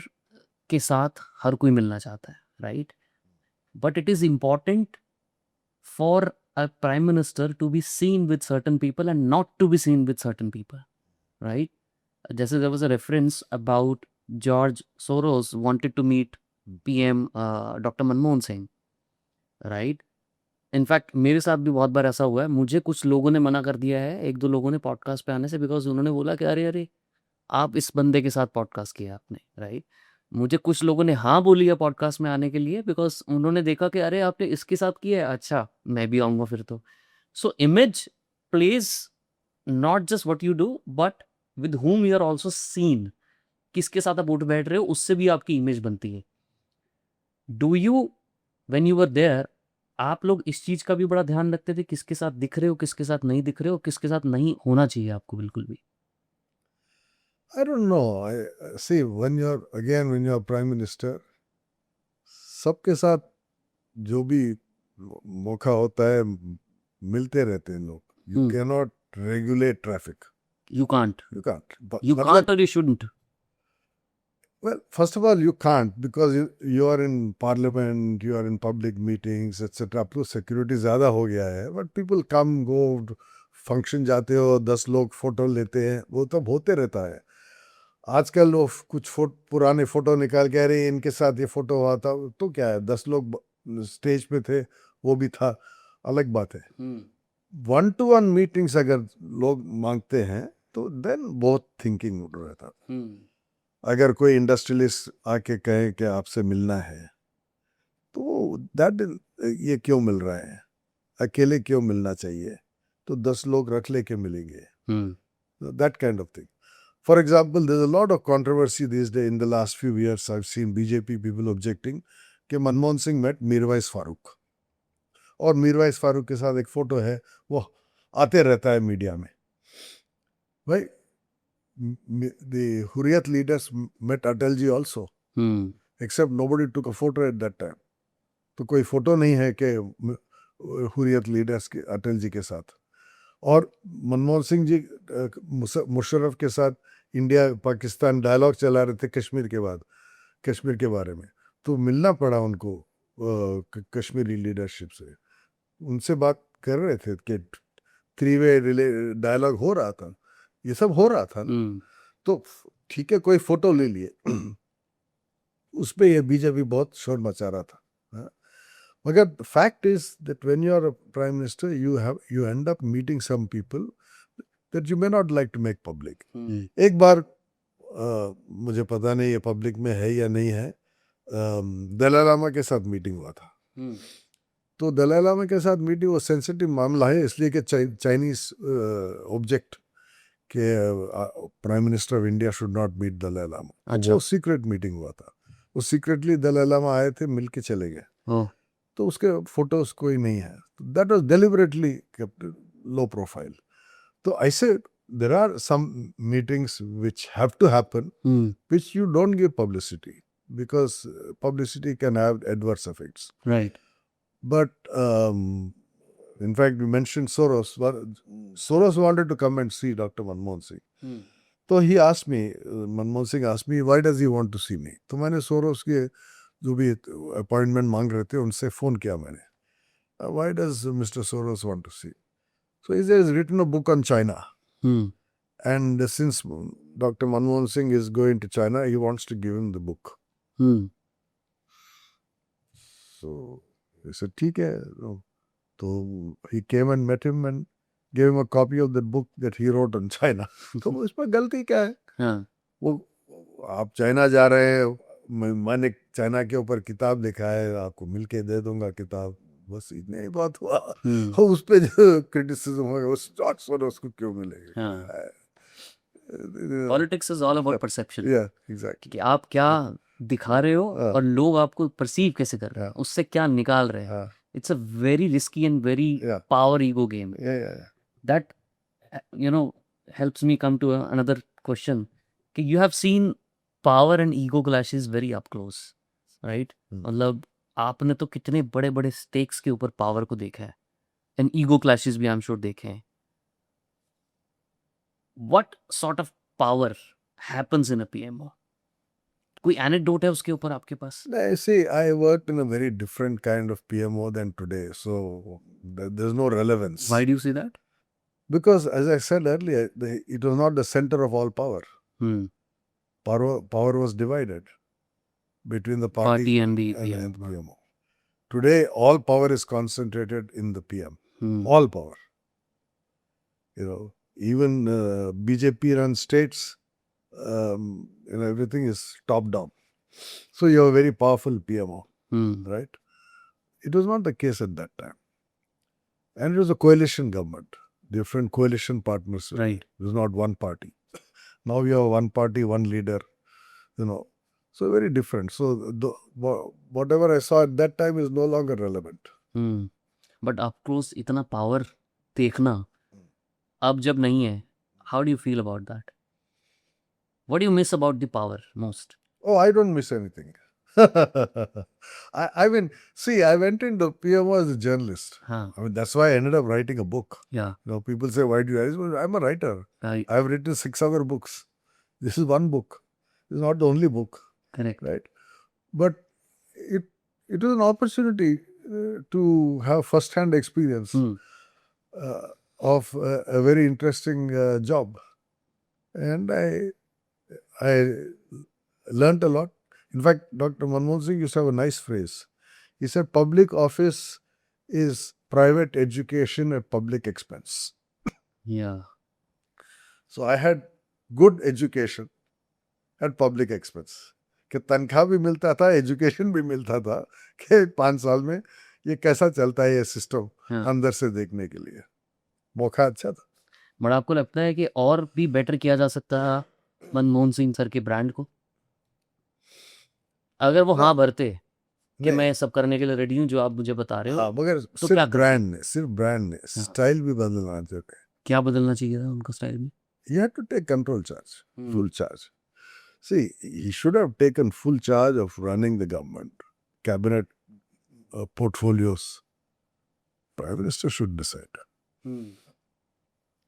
के साथ हर कोई मिलना चाहता है, right? But it is important for a prime minister to be seen with certain people and not to be seen with certain people, right? जैसे there was a reference about George Soros wanted to meet PM doctor Manmohan Singh, right? In fact मेरे साथ भी बहुत बार ऐसा हुआ है. मुझे कुछ लोगों ने मना कर दिया है, एक दो लोगों ने पॉडकास्ट पे आने से, बिकॉज उन्होंने बोला कि अरे अरे आप इस बंदे के साथ पॉडकास्ट किया आपने, राइट? मुझे कुछ लोगों ने हाँ बोली है पॉडकास्ट में आने के लिए, बिकॉज उन्होंने देखा कि अरे आपने इसके साथ किया है, अच्छा मैं भी आऊँगा फिर तो. So image plays not just what you do but with whom you are also seen. किसके साथ आप उठ बैठ रहे हो उससे भी आपकी इमेज बनती है. Do you when you were there आप लोग इस चीज का भी बड़ा ध्यान रखते थे, किसके साथ दिख रहे हो, किसके साथ नहीं दिख रहे हो, किसके साथ नहीं होना चाहिए आपको बिल्कुल भी? I don't know. See, when you're prime minister, सबके साथ जो भी मौका होता है मिलते रहते हैं लोग. You cannot regulate traffic. You can't. You can't. You can't or you shouldn't. Well, first of all, you can't because you are in parliament, you are in public meetings, etc. अब तो security ज़्यादा हो गया है, but people come, go, function जाते हो, 10 लोग photo लेते हैं, वो तो होते रहता है. आजकल वो कुछ पुराने फोटो निकाल के अरे इनके साथ ये फोटो हुआ था, तो क्या है, 10 लोग स्टेज पे थे, वो भी था, अलग बात है. 1-to-1 मीटिंग्स अगर लोग मांगते हैं तो देन बहुत थिंकिंग उठ रहा था. अगर कोई इंडस्ट्रियलिस्ट आके कहे कि आपसे मिलना है, तो दैट ये क्यों मिल रहा है, अकेले क्यों मिलना चाहिए, तो 10 लोग रख लेके मिलेंगे. That kind of thing. For example, there's a lot of controversy these days. In the last few years, I've seen BJP people objecting कि मनमोहन सिंह met मीरवाइज फारूक, और मीरवाइज फारूक के साथ एक फोटो है, वो आते रहता है मीडिया में. भाई, the Hurriyat leaders met Atal ji also, except nobody took a photo at that time. तो कोई फोटो नहीं है कि हुर्रियत लीडर्स के अटल जी के साथ. और मनमोहन सिंह जी मुशर्रफ के साथ इंडिया पाकिस्तान डायलॉग चला रहे थे कश्मीर के बाद, कश्मीर के बारे में, तो मिलना पड़ा उनको कश्मीरी लीडरशिप से. उनसे बात कर रहे थे कि 3-वे डायलॉग हो रहा था, ये सब हो रहा था ना. तो ठीक है, कोई फोटो ले लिए, उस पर यह बीजेपी बहुत शोर मचा रहा था. मगर fact is that when you are a prime minister you end up meeting some people that you may not like to make public. एक बार मुझे पता नहीं ये पब्लिक में है या नहीं है, दलाई लामा के साथ मीटिंग हुआ था. तो दलाई लामा के साथ मीटिंग, वो सेंसिटिव मामला है इसलिए कि चाइनीज ऑब्जेक्ट कि prime minister of India should not meet Dalai Lama. वो सीक्रेट मीटिंग हुआ था, वो सीक्रेटली दलाई लामा आए थे, मिल के चले गए. तो उसके फोटोज कोई नहीं है. That was deliberately kept low profile. तो ऐसे there are some meetings which have to happen, which you don't give publicity because publicity can have adverse effects. Right. But in fact, you mentioned Soros. Soros wanted to come and see Dr. Manmohan Singh. तो he asked me, Manmohan Singh asked me why does he want to see me. तो मैंने Soros के जो भी appointment मांग रहे थे उनसे फ़ोन किया मैंने. Why does mister Soros want to see? So he has written a book on China. And since Dr. Manmohan Singh is going to China, he wants to give him the book. So he said, ठीक है. So he came and met him and gave him a copy of the book that he wrote on China. तो उसमें गलती क्या है? हाँ. वो आप चाइना जा रहे हैं, मैंने चाइना के ऊपर किताब लिखा है, आपको मिलके दे दूंगा किताब, बस इतने ही बात हुआ. और उस पे जो क्रिटिसिज्म होगा वो स्टॉक्स और उसको क्यों मिलेगी? Politics is all about perception. Yeah, exactly. कि आप क्या दिखा रहे हो हाँ. और लोग आपको परसीव कैसे कर रहे हैं, हाँ. उससे क्या निकाल रहे हैं. हाँ. It's a very risky and very Yeah. Power ego game. Yeah. That helps me come to another question कि you have seen power and ego clashes very up close, right? मतलब आपने तो कितने बड़े बड़े स्टेक्स के ऊपर पावर को देखा है एंड ईगो क्लैशेस भी आई एम श्योर देखे हैं. What sort of power happens in a PMO? कोई एनेक्डोट है उसके ऊपर आपके पास? See, I worked in a very different kind of PMO than today, so there's no relevance. Why do you say that? Because, as I said earlier, it was not the center of all power. Power was divided between the party and the and PMO. Today, all power is concentrated in the PM. All power. Even BJP run states, everything is top down. So you have a very powerful PMO, right? It was not the case at that time. And it was a coalition government, different coalition partners. Right. It was not one party. Now we have one party, one leader, so very different. So whatever I saw at that time is no longer relevant. But up close इतना power देखना अब जब नहीं है, how do you feel about that? What do you miss about the power most? Oh, I don't miss anything. I mean, see, I went into PMO as a journalist. हाँ. I mean, that's why I ended up writing a book. Yeah. People say, why do you write? I'm a writer. Right. I've written 6 other books. This is one book. This is not the only book. Correct. Right? But it was an opportunity to have first-hand experience of a very interesting job. And I learned a lot. In fact, Dr. Manmohan Singh used to have a nice phrase. He said, public office is private education at public expense. Yeah. So I had good education at public expense. कि तनख्वाह भी मिलता था, education भी मिलता था कि 5 साल में ये कैसा चलता है ये सिस्टम अंदर से देखने के लिए. मौका अच्छा था. बट आपको लगता है कि और भी बेटर किया जा सकता है मनमोहन सिंह सर के ब्रांड को, अगर वो हाँ भरते कि मैं सब करने के लिए रेडी हूँ जो आप मुझे बता रहे हो? हाँ, मगर तो सिर्फ क्या ब्रांड ने स्टाइल भी बदलना चाहिए. क्या बदलना चाहिए था उनका स्टाइल में? He had to take control charge, full charge. See, he should have taken full charge of running the government, cabinet portfolios. Prime Minister should decide,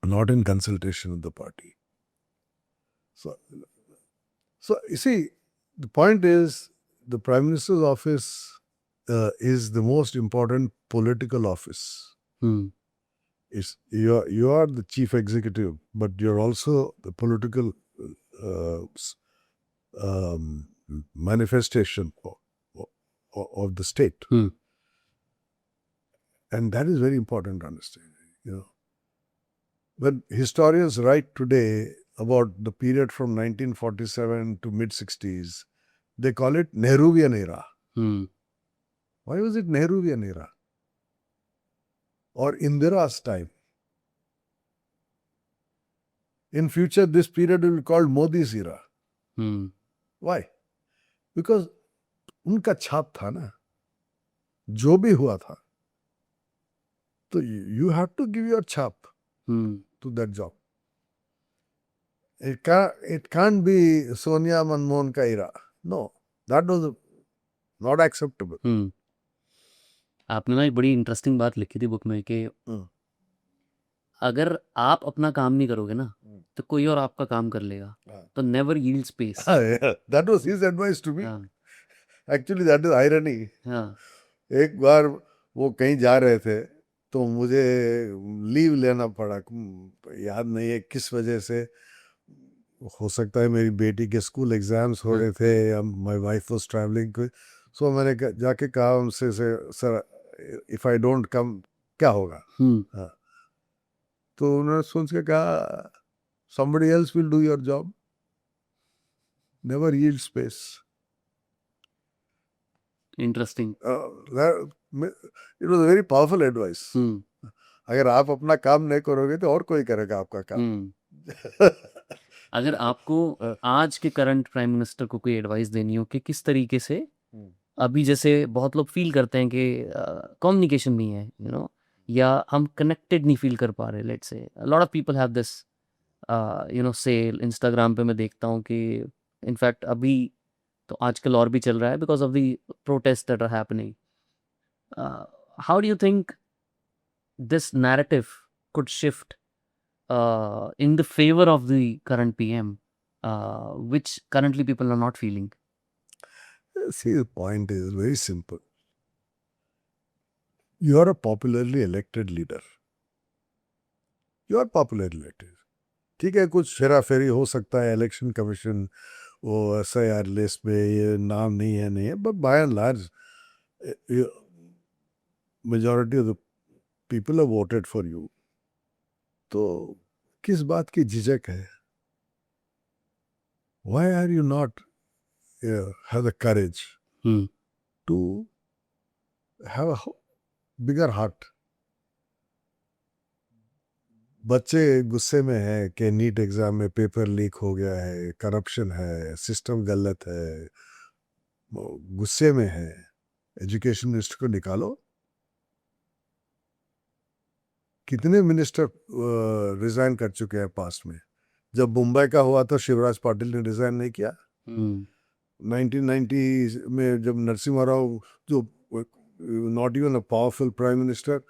not in consultation with the party. So you see, the point is, the Prime Minister's office is the most important political office. You are the chief executive, but you're also the political manifestation of the state. And that is very important to understand. When historians write today about the period from 1947 to mid-60s, they call it Nehruvian era. Why was it Nehruvian era? Or Indira's time? In future, this period will be called Modi's era. Why? Because उनका छाप था ना, जो भी हुआ था, तो you have to give your छाप to that job. It can't be Sonia Manmohan ka era. No, that was not acceptable. आपने ना एक बड़ी इंटरेस्टिंग बात लिखी थी बुक में कि अगर आप अपना काम नहीं करोगे ना हम्म। तो कोई और आपका काम कर लेगा, हाँ। तो never yield space. That was his advice to me. हाँ Actually, that is irony. हाँ एक बार वो कहीं जा रहे थे तो मुझे लीव लेना पड़ा, याद नहीं है किस वजह से। हो सकता है मेरी बेटी के स्कूल एग्जाम्स हो रहे थे या माय वाइफ वाज ट्रैवलिंग। सो मैंने जाके कहा उनसे, sir if I don't come क्या होगा। हाँ, तो उन्होंने सोच के कहा somebody else will do your job, never yield space. Interesting. It was a very powerful advice. अगर आप अपना काम नहीं करोगे तो और कोई करेगा आपका काम। अगर आपको आज के करंट प्राइम मिनिस्टर को कोई एडवाइस देनी हो कि किस तरीके से, अभी जैसे बहुत लोग फील करते हैं कि कम्युनिकेशन नहीं है, या हम कनेक्टेड नहीं फील कर पा रहे, let's say lot of people have this से इंस्टाग्राम पे मैं देखता हूँ कि इनफैक्ट अभी तो आजकल और भी चल रहा है because of the protest that are happening. How do you think this narrative could shift in the favor of the current PM, which currently people are not feeling? See, the point is very simple. You are a popularly elected leader. You are popularly elected. ठीक है, कुछ फेरा फेरी हो सकता है, election commission वो SIR list में ये नाम नहीं है, but by and large majority of the people have voted for you. तो किस बात की झिझक है? Why are you not have the courage to have a bigger heart? बच्चे गुस्से में हैं कि नीट एग्जाम में पेपर लीक हो गया है, करप्शन है, सिस्टम गलत है, गुस्से में है। एजुकेशन मिनिस्टर को निकालो। कितने मिनिस्टर रिजाइन कर चुके हैं पास्ट में? जब मुंबई का हुआ तो शिवराज पाटिल ने रिजाइन नहीं किया। 1990 में जब नरसिम्हा राव, जो not even a powerful prime minister,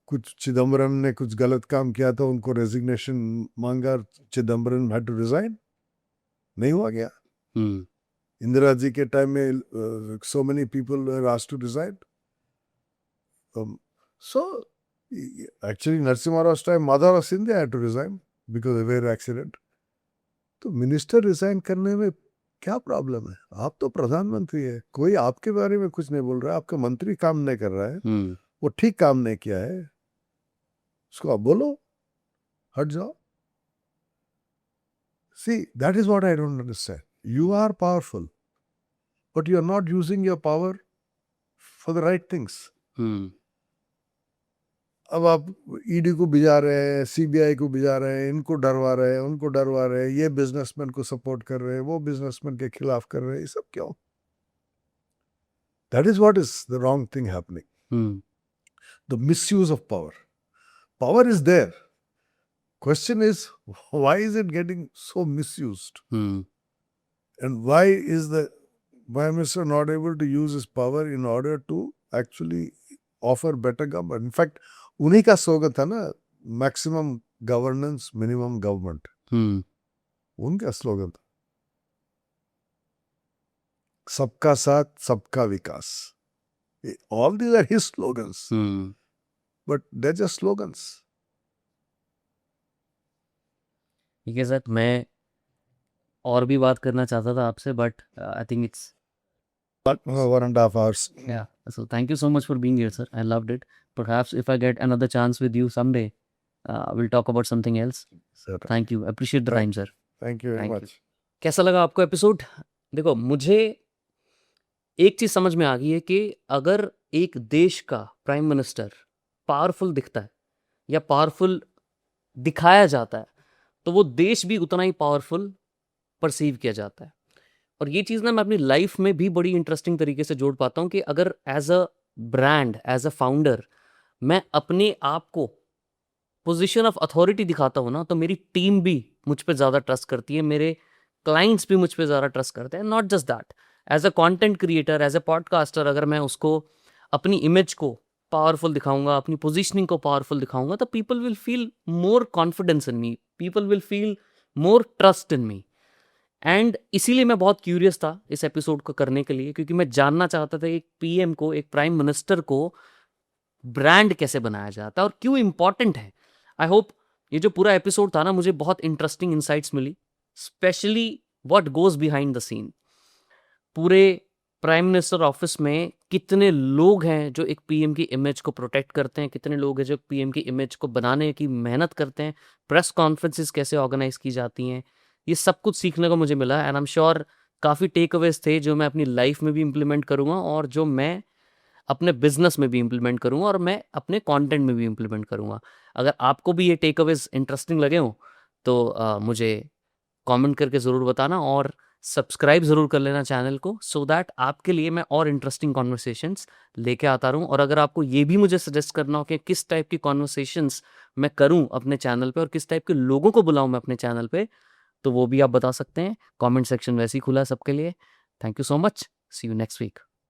कुछ चिदम्बरम ने कुछ गलत काम किया तो उनको रेजिग्नेशन मांगा, चिदम्बरम हैड टू रिजाइन, नहीं हुआ गया। इंदिरा जी के टाइम में so many people were asked to resign. So actually Narasimha Raw's time Madhava Sindhya had to resign because of a accident. तो मिनिस्टर रिजाइन करने में क्या प्रॉब्लम है? आप तो प्रधानमंत्री है, कोई आपके बारे में कुछ नहीं बोल रहा है, आपका मंत्री काम नहीं कर रहा है, वो ठीक काम नहीं किया है, उसको आप बोलो, हट जाओ। See, that is what I don't understand. You are powerful, but you are not using your power for the right things. अब आप ईडी को भिजा रहे हैं, सीबीआई को भिजा रहे हैं, इनको डरवा रहे हैं, उनको डरवा रहे हैं, ये बिजनेसमैन को सपोर्ट कर रहे हैं, वो बिजनेसमैन के खिलाफ कर रहे हैं, ये सब क्यों? That is what is the wrong thing happening. The misuse of power. Power is there. Question is, why is it getting so misused? And why is the Prime Minister not able to use his power in order to actually offer better government? In fact, उन्हीं का slogan था ना, maximum governance minimum government, उनका slogan था, सबका साथ सबका विकास। All these are his slogans, but they're just slogans. ठीक है सर, मैं और भी बात करना चाहता था आपसे, but I think it's 1.5 hours. Yeah. So thank you so much for being here, sir. I loved it. Perhaps if I get another chance with you someday, we'll talk about something else. Sir, Thank you. Appreciate the time, sir. thank you very Thank much. कैसा लगा आपको episode? देखो, मुझे एक चीज समझ में आ गई है कि अगर एक देश का प्राइम मिनिस्टर पावरफुल दिखता है या पावरफुल दिखाया जाता है, तो वो देश भी उतना ही पावरफुल परसीव किया जाता है। और ये चीज़ ना मैं अपनी लाइफ में भी बड़ी इंटरेस्टिंग तरीके से जोड़ पाता हूँ कि अगर as a brand, as a founder, मैं अपने आप को पोजीशन ऑफ अथॉरिटी दिखाता हूँ ना, तो मेरी टीम भी मुझ पे ज़्यादा ट्रस्ट करती है, मेरे क्लाइंट्स भी मुझ पे ज़्यादा ट्रस्ट करते हैं। Not just that, as a content creator, as a podcaster, अगर मैं उसको अपनी इमेज को पावरफुल दिखाऊंगा, अपनी पोजीशनिंग को पावरफुल दिखाऊंगा, तो people will feel more confidence in me, people will feel more trust in me. And इसीलिए मैं बहुत क्यूरियस था इस एपिसोड को करने के लिए, क्योंकि मैं जानना चाहता था एक पीएम को, एक प्राइम मिनिस्टर को ब्रांड कैसे बनाया जाता है और क्यों इंपॉर्टेंट है। आई होप ये जो पूरा एपिसोड था ना, मुझे बहुत इंटरेस्टिंग इंसाइट्स मिली, specially what goes behind the scene. पूरे प्राइम मिनिस्टर ऑफिस में कितने लोग हैं जो एक पीएम की इमेज को प्रोटेक्ट करते हैं, कितने लोग हैं जो पीएम की इमेज को बनाने की मेहनत करते हैं, प्रेस कॉन्फ्रेंसेस कैसे ऑर्गेनाइज की जाती हैं, ये सब कुछ सीखने को मुझे मिला। एंड आई एम श्योर काफ़ी टेक अवेज थे जो मैं अपनी लाइफ में भी इम्प्लीमेंट करूँगा और जो मैं अपने बिजनेस में भी इम्प्लीमेंट करूँगा और मैं अपने कंटेंट में भी इम्प्लीमेंट करूँगा। अगर आपको भी ये टेक अवेज इंटरेस्टिंग लगे हो तो मुझे कमेंट करके ज़रूर बताना और सब्सक्राइब ज़रूर कर लेना चैनल को, सो दैट आपके लिए मैं और इंटरेस्टिंग कॉन्वर्सेशंस लेके आता रहूँ। और अगर आपको ये भी मुझे सजेस्ट करना हो कि किस टाइप की कॉन्वर्सेशंस मैं करूँ अपने चैनल पे और किस टाइप के लोगों को बुलाऊँ मैं अपने चैनल पे, तो वो भी आप बता सकते हैं। कमेंट सेक्शन वैसे ही खुला है सबके लिए। Thank you so much, see you next week.